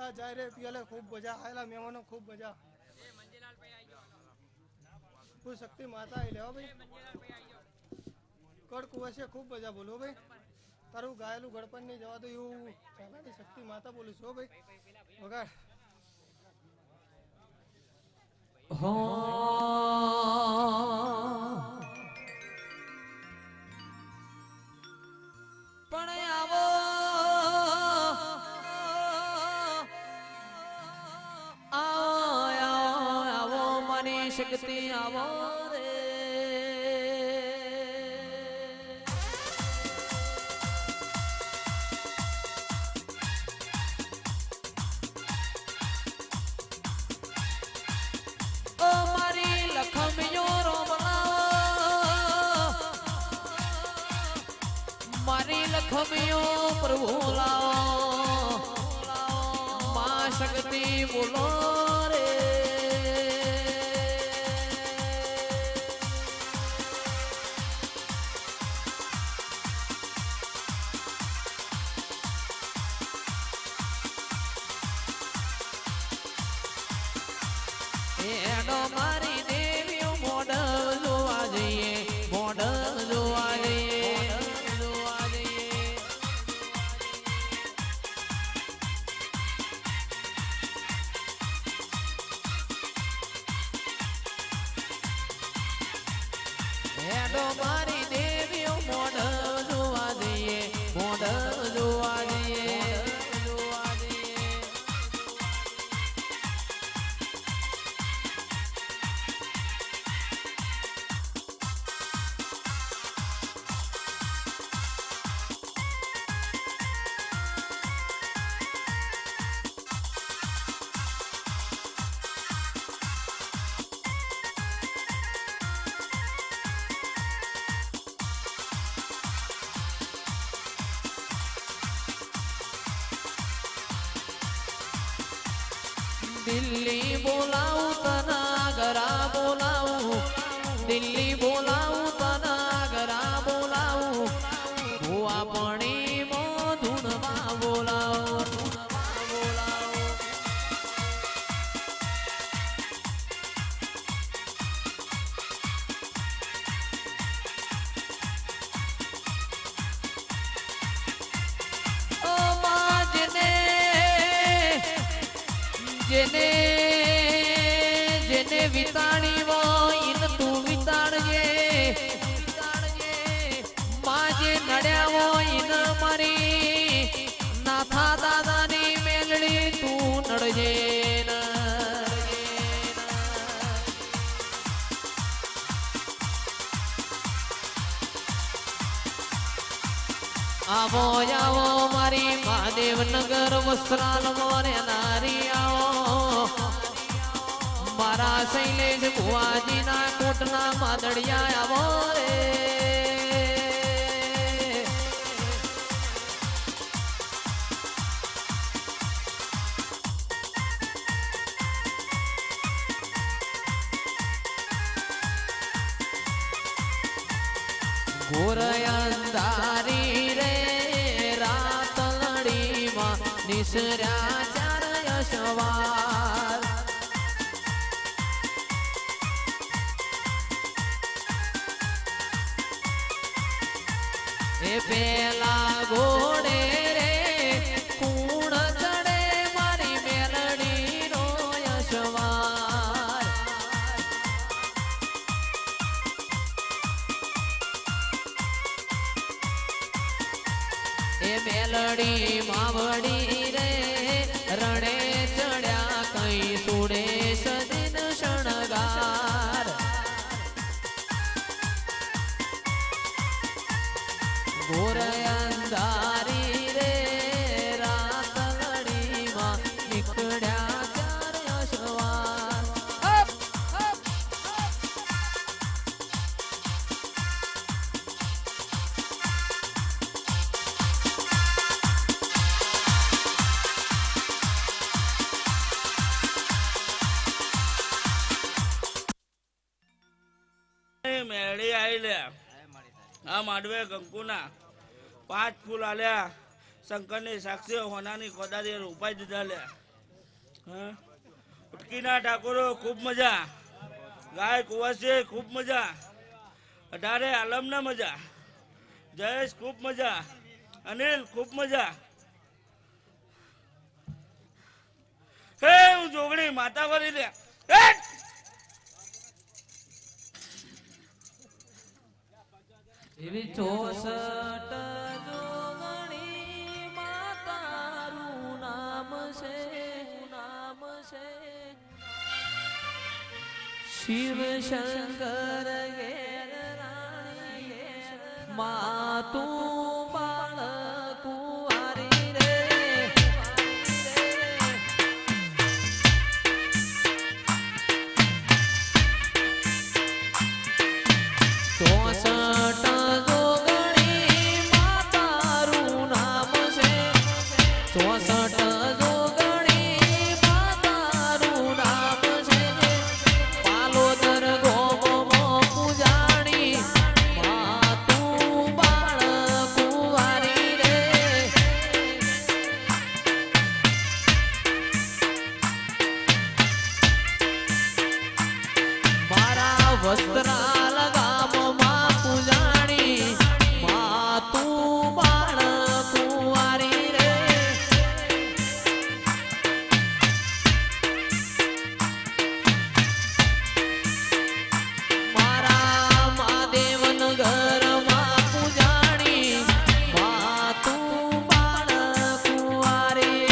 આ જાય રે પેલે ખૂબ મજા આયેલા મહેમાનો ખૂબ મજા. હું શક્તિ માતા આવી લેવા ભાઈ કડ કુવાશે ખૂબ મજા બોલો ભાઈ. તારું ગાયેલું ગળપણ નહીં જવા દો એવું ચાલાની શક્તિ માતા બોલું છું ભાઈ. વગાડ પણ આવો શક્તિ આવો રે ઓ મારી લખમિયો રોમલા મારી લખમિયો પ્રભુ લાવો માં શક્તિ બોલો રે એનો મારી દેવીઓ મોડલ જોવા જઈએ મોડલ જોવા જઈએ જોવા જઈએ એનો મારી દેવીઓ મોડલ જોવા જઈએ મોડલ જોવા જઈએ જોવા જઈએ દિલ્હી બોલાવું તના ગરા બોલાવું દિલ્હી બોલાવું તના ગરા બોલાવું ભુવા પણી મો ધૂનમાં બોલાવો ધૂનમાં બોલાવો ઓ માં જેને જેને વિતાણી હોય ઇન તું વિતાણજે માં જે નડ્યા હોય ઇન મારી નાથા દાદાની મેલડી તું નડજે આવો આવો મારી મહાદેવનગર વસ્ત્રાલ મોરે નારી આવો મારા શૈલેષ ભુવાજીના કોટના માદડિયા આવો રે ઘોર અંધારી રે રાત લડીમાં નિસર્યા ચાર યશવાર એ પેલા ઘોડે રે કુણ ચડે મારી મેલડીનો યશવાર એ મેલડી માવડી રે રણે ચડ્યા કઈ સુડે સદિન શણગાર ઘોર અંધારી રે રાત લડીમાં નીકળ્યા ચાર યશવાર મેળી આવી લે આ માંડવે કંકુના 5 ફૂલ આલ્યા શંકરની સાક્ષીઓ હોનાની કોદારી ઉપાય દીધા લે ઉટકીના ઠાકોરો ખૂબ મજા ગાય કુવાસી ખૂબ મજા 18 આલમના મજા જયેશ ખૂબ મજા અનિલ ખૂબ મજા હે હું જોગણી માતા વરી લે એવી 64 જોગણી માતારું નામ છે શિવ શંકર ઘેર રાણી માતું બાળક કુંવારી રે 64 જોગણી માતારું નામ છે 64 જોગણી માતારું નામ છે પાલોદર ગોમમાં પૂજાણી માતું બાળક કુંવારી રે મારા વસ્ત્રાલ ગામમાં પૂજાણી માતું બાળક કુંવારી રે મારા મહાદેવનગરમાં પૂજાણી માતું બાળક કુંવારી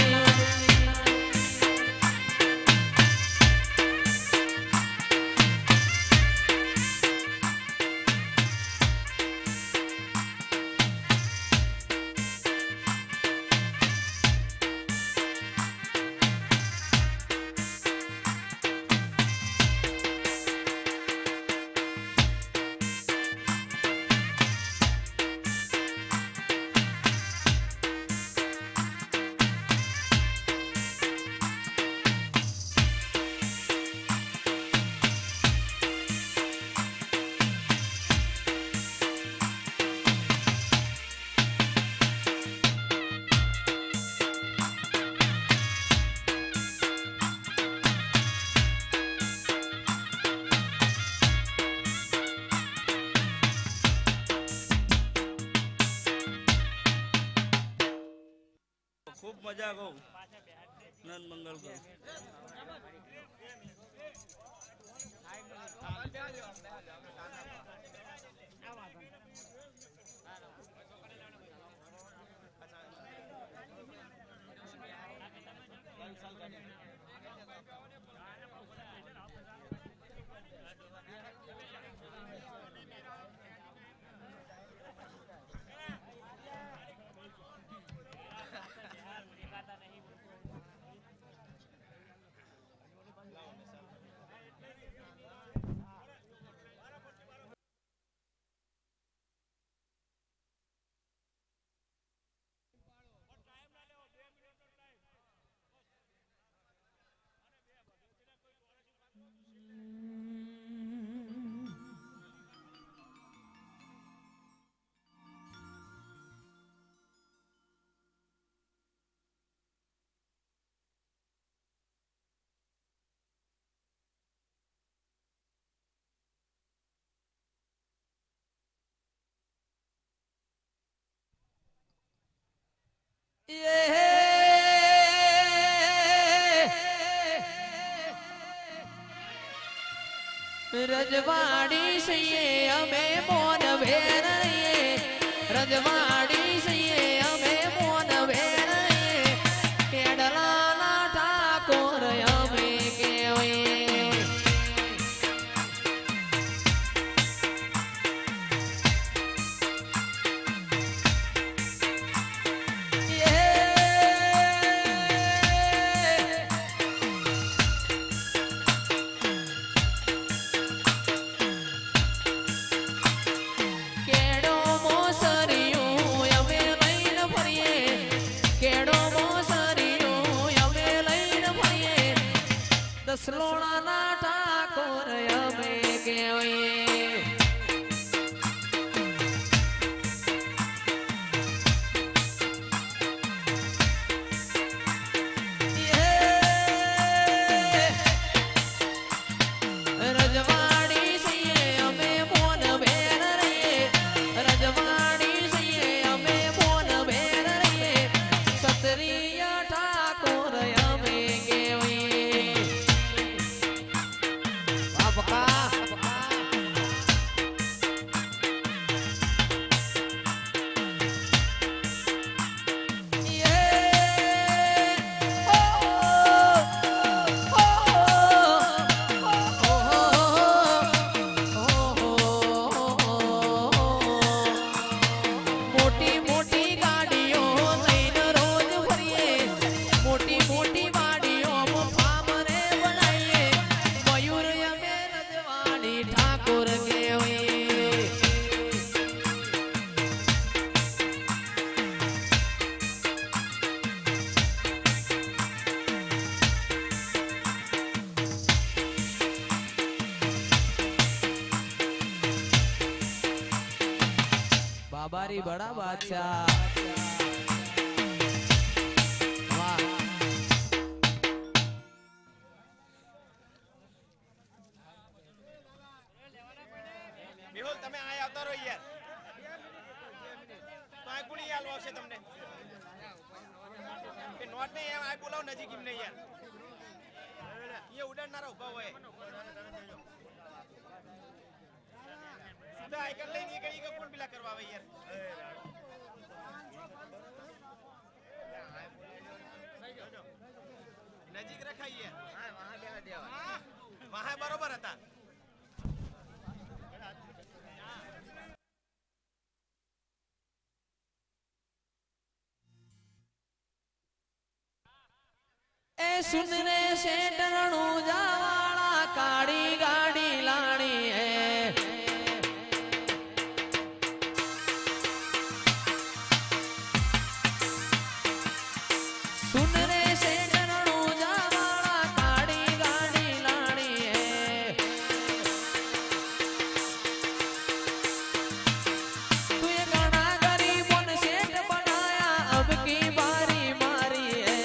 ખૂબ મજા કહું નંદ મંગલ કહું રજવાડી સૈયે અમે મોન ભેર રજવાડી સૈયે અમે મોન ભેર પેડલાના ઠાકોર અમે કેવાય बाबारी बड़ा बादशाह वाह મેહુલ તમે આયા આવતા રહો યાર તો આ કોની યાર આવશે તમને કે નોટ ને આ બોલાવ નજીક એમ નહીં યાર ये ઉડાડનારા ઉભા હોય સીધા આઈકન લઈને એ કઈ કોણ પેલા કરવા આવે યાર નજીક રખાઈએ હા વહાં બેવા દેવા વહાં બરોબર હતા ए सुन रे शेटरणू जावाला काड़ी गाड़ी लाणी है सुन रे शेटरणू जावाला काड़ी गाड़ी लाणी है तू ये गाना गरीबों ने सेठ बनाया अब की बारी मारी है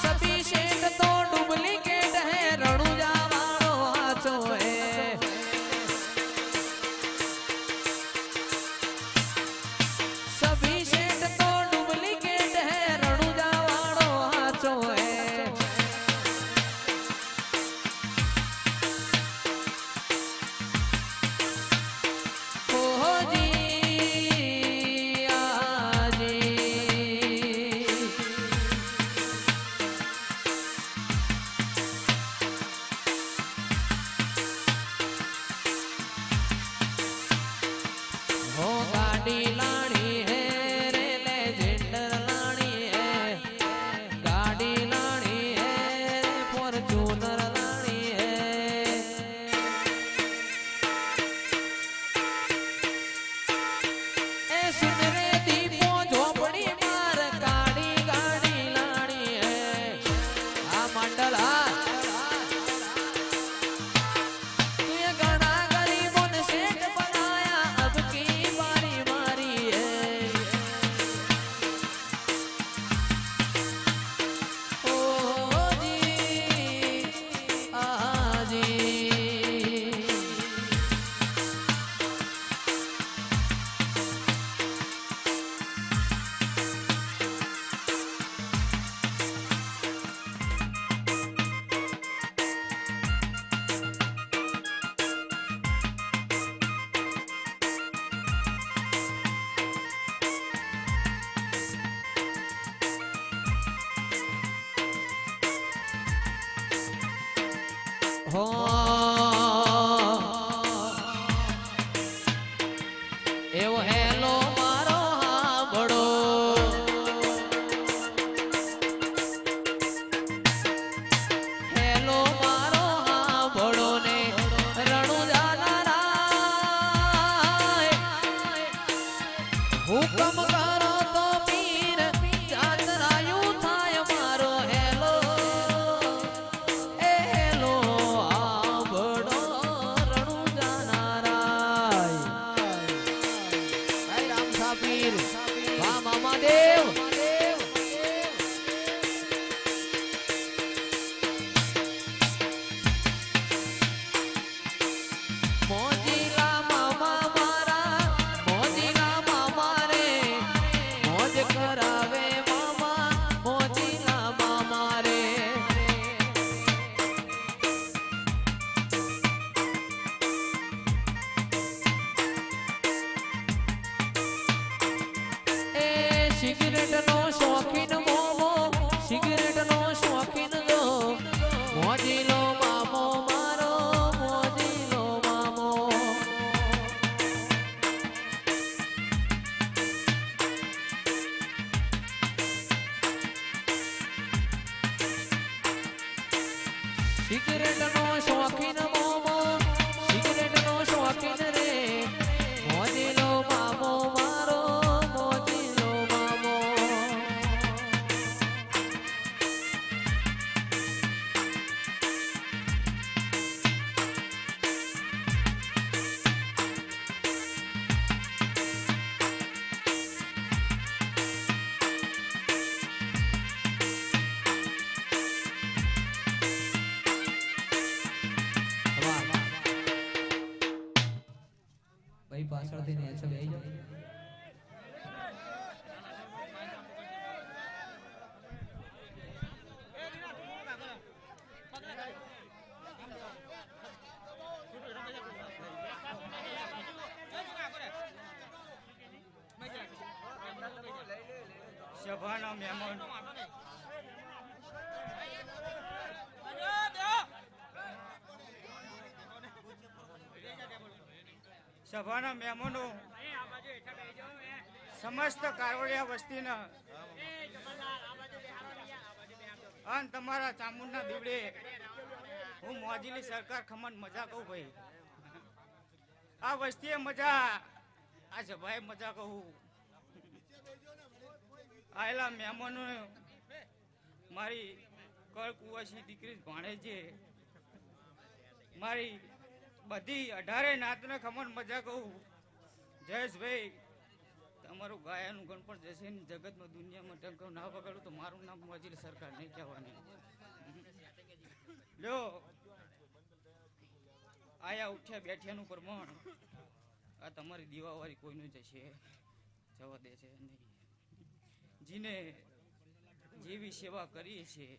सभी शेठ तो डुप्लीकेट है रणुजा वालो आछो है सभी शेठ तो डुप्लीकेट है रणुजा वालो आछो है ओ जी आजी हो गाड़ी लानी है रे लेजेंडर लानी है गाड़ी लानी है रे फॉर्च्यूनर लानी है ए सुन रे दीपो झोपड़ी मार गाड़ी गाड़ी लानी है आ मंडला तू ये गाना गरीबों ने सेठ बनाया अब की बारी मारी है ओ जी आजी हो एवो हेलो मारो हांभळो हेलो मारो हांभळो ने रणुजाला राय हुकम करो तो पीर जातरायु थाय मारो हेलो ए हेलो आंभळो रणुजाना राय भाई राम सापीर वाह मामा देव मोजीला मामा मारा मोजीला मामा रे मोज करावे मामा मोजीला मामा रे ए सिगरेट नो शौकीन मोमो सिगरेट नो शौकीन दो मोजीलो मामो मारो मोजीलो मामो સિગરેટ નો શોખીન મોમો પાછળથી નેચે બેહી જાઓ. સભાના મહેમાન સભાના મહેમાનો સમસ્ત કારોડિયા વસ્તીના અને તમારા ચામુંડના દીવડે હું મોજીલી સરકાર ખમણ મજા કહું ભાઈ. આ વસ્તીએ મજા, આ સભાએ મજા કહું. આયેલા મહેમાનો મારી કળ કુવાસી દીકરી ભાણે છે. મારી બધી 18 નાતને ખમણ મજા કહું. જયેશભાઈ તમારું ગાયાનું ગણપણ જશે ને જગતમાં દુનિયામાં ટંકો ના વગાડું તો મારું નામ મોજીલ સરકાર નહીં કહેવાની. લ્યો આયા ઉઠ્યા બેઠ્યાનું પ્રમાણ આ તમારી દીવાવાળી કોઈનું જશે જવા દે છે નહીં. જીને જેવી સેવા કરીએ છીએ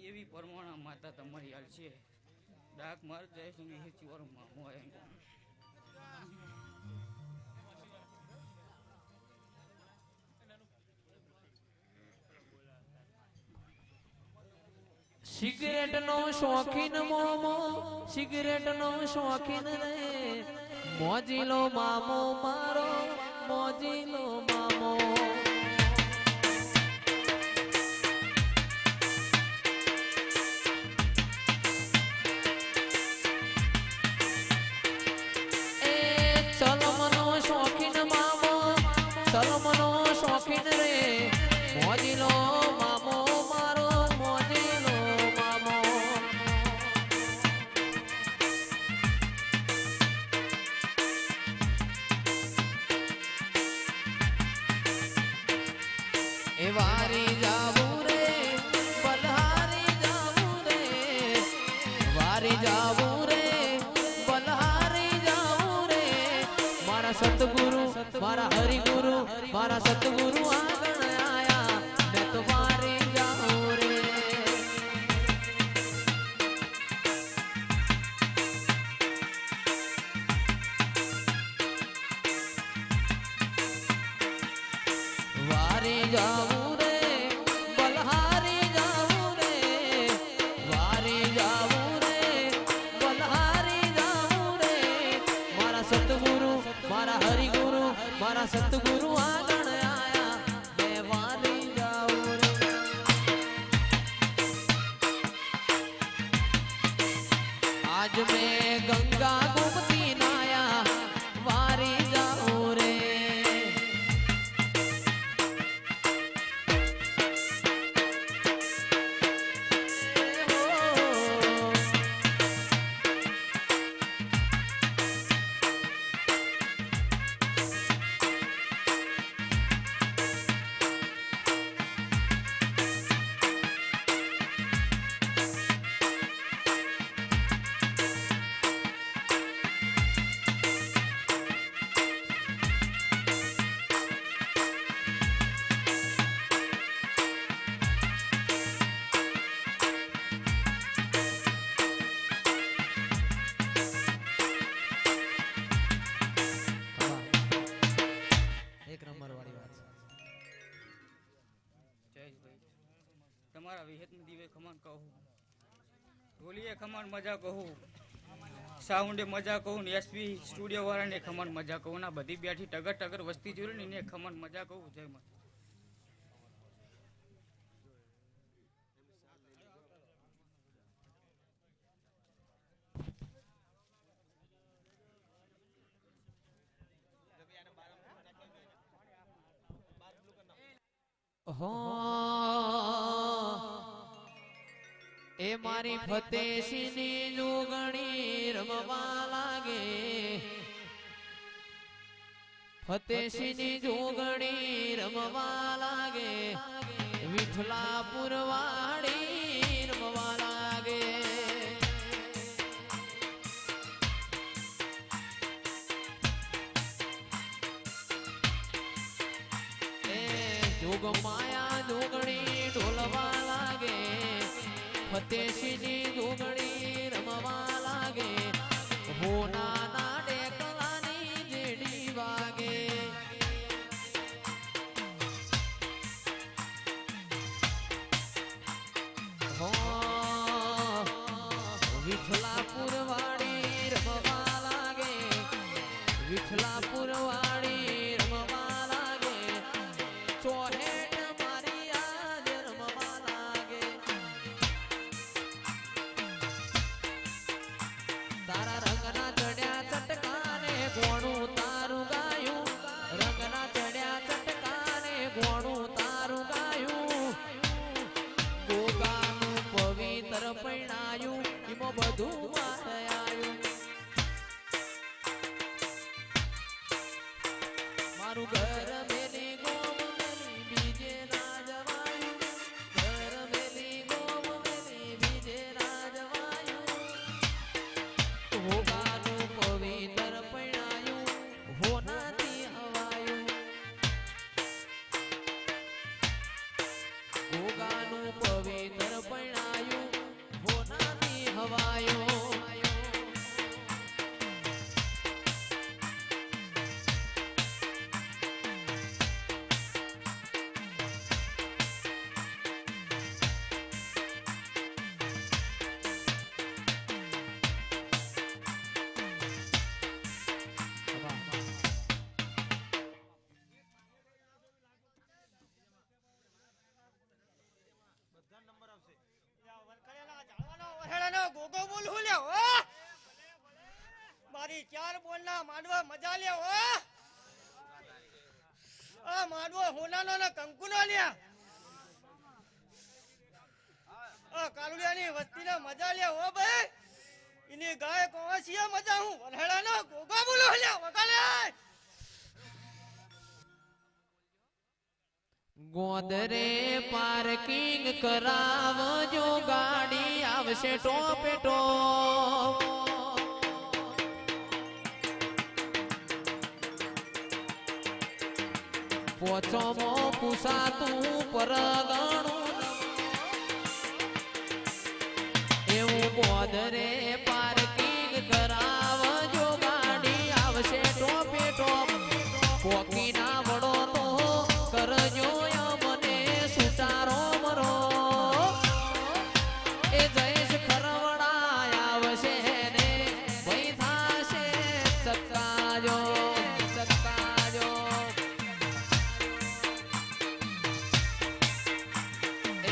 એવી પરમાણા માતા તમારી હાલ છે. ડાક માર જાય છે હેચી વાળો મામો આવ્યો. સિગરેટ નો શોખીન મોમો, સિગરેટ નો શોખીન રે, મોજીલો મામો મારો, મોજીલો મામો. એ ચલમનો શોખીન મામો, ચલમનો શોખીન રે, મોજીલો મામો મારો, મોજીલો મામો. એ વારી જાવું રે, બલહારી જાવું રે, વારી જાવું રે, બલહારી જાવું રે. મારા સતગુરુ, મારા હરિગુરુ, મારા સતગુરુ આગળ આયા, મેં તો વારી જાવું રે. વારી જાવું રે, બલહારી જાવું રે, વારી જાવું રે, બલહારી જાવું રે. મારા સતગુરુ, મારા હરિગુરુ, મારા સતગુરુ આગળ આયા, મેં વારી જાવું રે. આજ મેં ગંગા ગુમતી નાયા, વારી જાવું રે. એક નંબર વાળી વાત છે. જયેશભાઈ તમારા વિહેતનું દીવે ખમણ કહું, ઢોલીએ ખમણ મજા કહું, સાઉન્ડે મજા કહું ને એસપી સ્ટુડિયો વાળાને ખમણ મજા કહું. ના બધી બેઠી ટગર ટગર વસ્તી જોડે ને એને ખમણ મજા કહું. જય માતા. એ મારી ફતેશની જોગણી રમવા લાગે, ફતેશની જોગણી રમવા લાગે, વિઠલાપુર વાળી રમવા લાગે. જોગ માયા જોગણી ઢોલવા લાગે ફતેશની જોગણી રમવા લાગે હોનાના ડેકલાની જેડી વાગે વિઠલાપુર વાડી રમવા લાગે વિઠલાપુર વાડી રમવા લાગે ચોહેટ મારી આજ રમવા લાગે તારા રંગના ચડ્યા ચટકાને ગોણું તારું ગાયું રંગના ચડ્યા ચટકાને ગોણું તારું ગાયું ગોગાનું પવિત્ર પૈણાયું એમાં બધું વાળાયું મારું ઘર મેલી ગોમ મેલી બીજે ના જવાયું ઘર મેલી ગોમ મેલી બીજે ના જવાયું હોગાનું પવિત્ર પૈણાયું હોનાથી હવાયું હોગાનું પવિત્ર પૈણાયું હોનાથી હવાયું ગોગો બોલ હું લ્યો મારી 4 બોલના માંડવા મજા લ્યો આ માંડવો હોનાનો ને કંકુનો લ્યા આ કાલુડિયાની વસ્તીને મજા લ્યો હો ભાઈ એની ગાય કોસીયા મજા હું વરહેડાનો ગોગો બોલ હું લ્યો વગાડે ગોદરે પાર્કિંગ કરાવજો ગાડી આવશે ટોપે ટોપ પોચોમો પૂછાતું પરગણું એવું ગોદરે પાર્કિંગ કરાવજો ગાડી આવશે ટોપે ટોપ પોકી ના વડો તો કરજો મને સુતારો મરો એ જઈશ ખરવડા આવશે ને ભઈ થાશે ચક્કાજો ચક્કાજો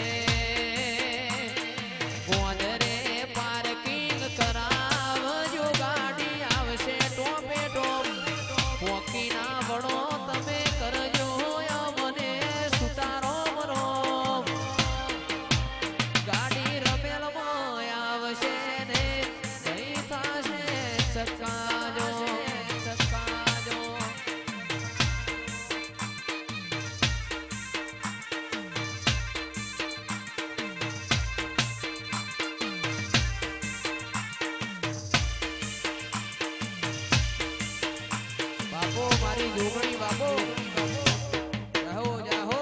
એ ગોંદરે પાર્કિંગ કરાવજો ગાડી આવશે ટોપે ટોપ પોકી ના વડો તમે કરજો મને સુતારો મરો ગાડી રમેલમાં આવશે ને ભઈ થાશે ચક્કાજો ચક્કાજો બાપો મારી જોગણી બાપો જાહો જાહો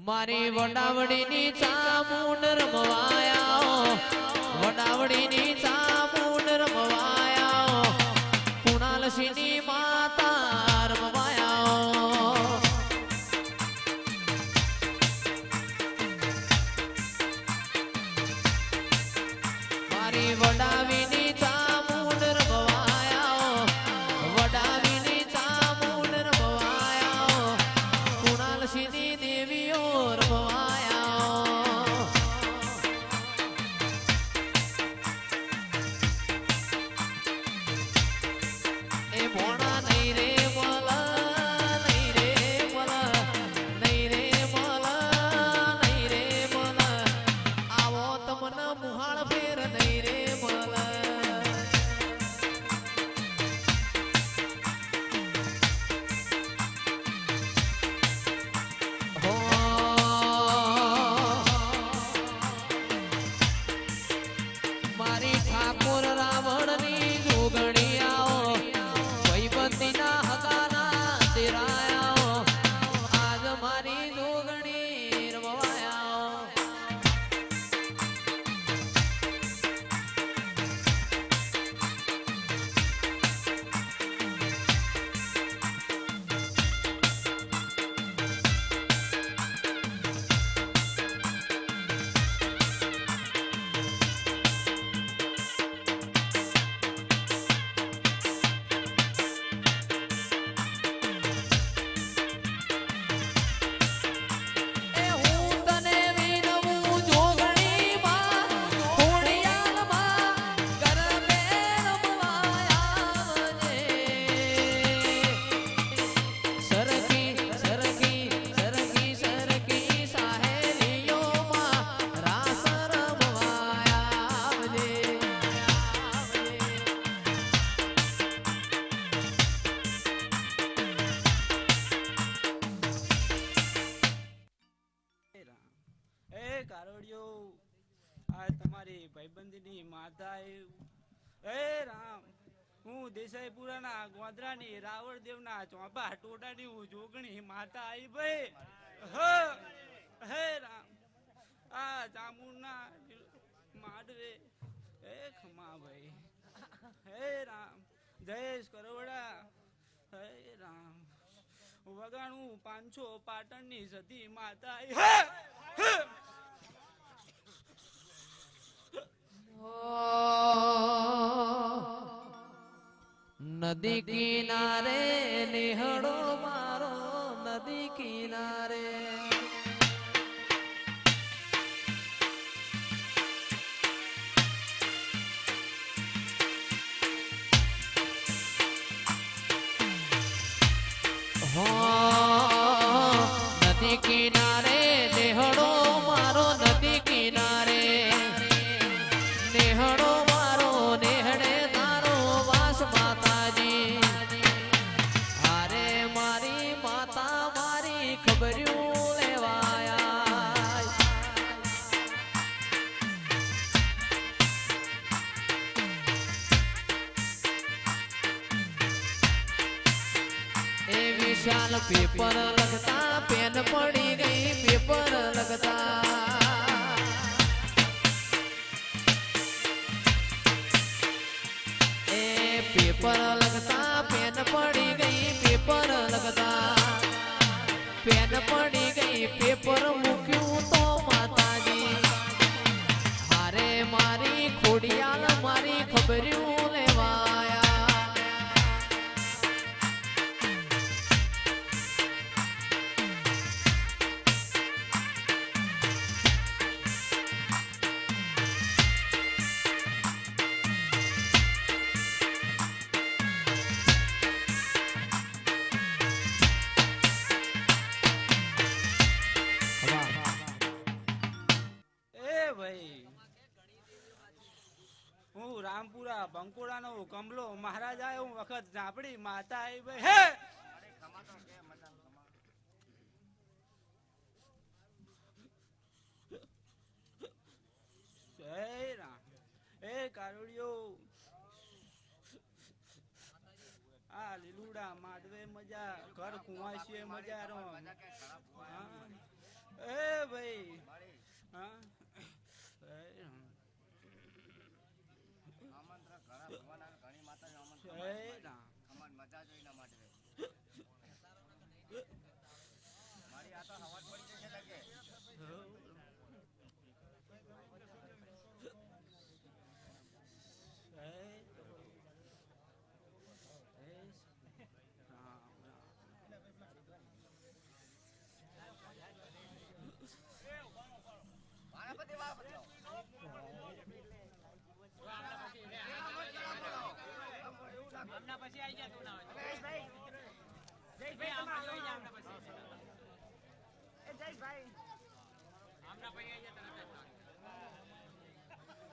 મારી વડાવડીની ચામુંડ રમવાયા વડાવડીની ચામુંડ રમવાયા કુણાલસિંહની માતા રમવાયા મારી વડાવીની ચામુંડ રમવાયા વડાવીની ચામુંડ રમવાયા કુણા માતા એ રામ હું દેસાઈપુરાના ગોધરાની રાવળદેવના ચોપા ટોટાની હું જોગણી માતા આઈ ભાઈ હે રામ આ ચામુંડના માડવે હે ખમા ભાઈ હે રામ જયેશ કરોડા હે રામ વગાણું 500 પાટણની સતી માતા આઈ નદી કિનારે નિહળો મારો નદી કિનારે નદી કિનારે નિહળો મારો નદી કિનારે નિહળો મારો નેહડે તારો વાસ માતાજી હારે મારી માતા મારી ખબર્યું લેવાયા એ વિશાલ પેપર લખતા પેન પડી ગઈ પેપર લખતા પેપર લગતા પેન પડી ગઈ પેપર લગતા પેન પડી ગઈ પેપર મૂક્યું તો માતાજી હારે મારી ખોડિયાલ મારી ખબર્યું લેવાયા હું રામપુરા બંકોડાનો કમલો મહારાજા હું વખત ઝાપડી માતા આઈ ભાઈ હે રામ હે કારોડિયો આ લીલુડા માડવે મજા ઘર કુવાસીએ મજા રો એ ભાઈ હા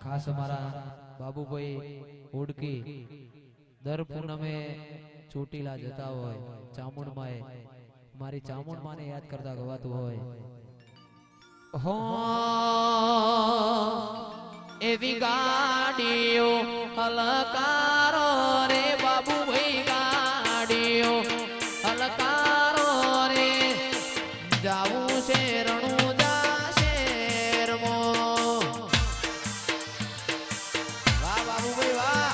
ખાસ અમારા બાબુભાઈ હુડકી દર પૂનમે ચોટીલા જતા હોય ચામુંડ માએ મારી ચામુંડ માને યાદ કરતા ગવાતું હોય હો એવી ગાડીઓ હલકારો રે બાબુભાઈ ગાડીઓ હલકારો રે જાવું છે રણુજા શેરમાં વાહ બાબુભાઈ વાહ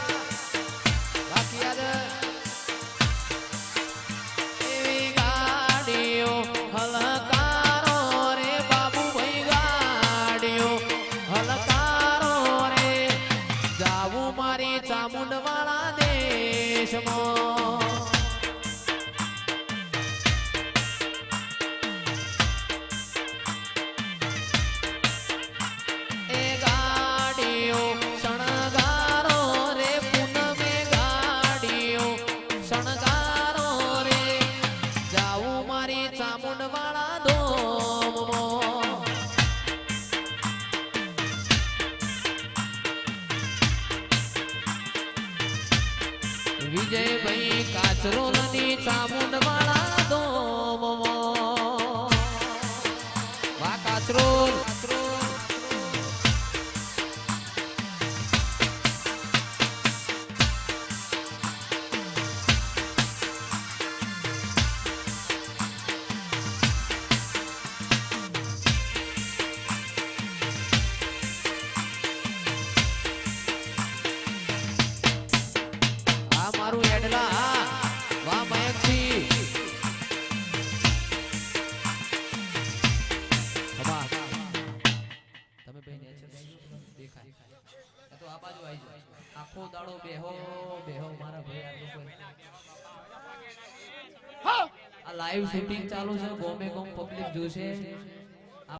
બાકી યાદ એવી ગાડીઓ હલકારો રે બાબુભાઈ ગાડીઓ હલકારો રે જાવું મારી ચામુંડ વાળા દેશમાં વિજયભાઈ કાચરોલની ચામુંડ વાળા દોમ વાહ કાચરોલ આખો દાડો બેહો બેહો મારા ભાઈ આ લોકો આ લાઈવ શૂટિંગ ચાલુ છે ગોમે ગોમ પબ્લિક જોશે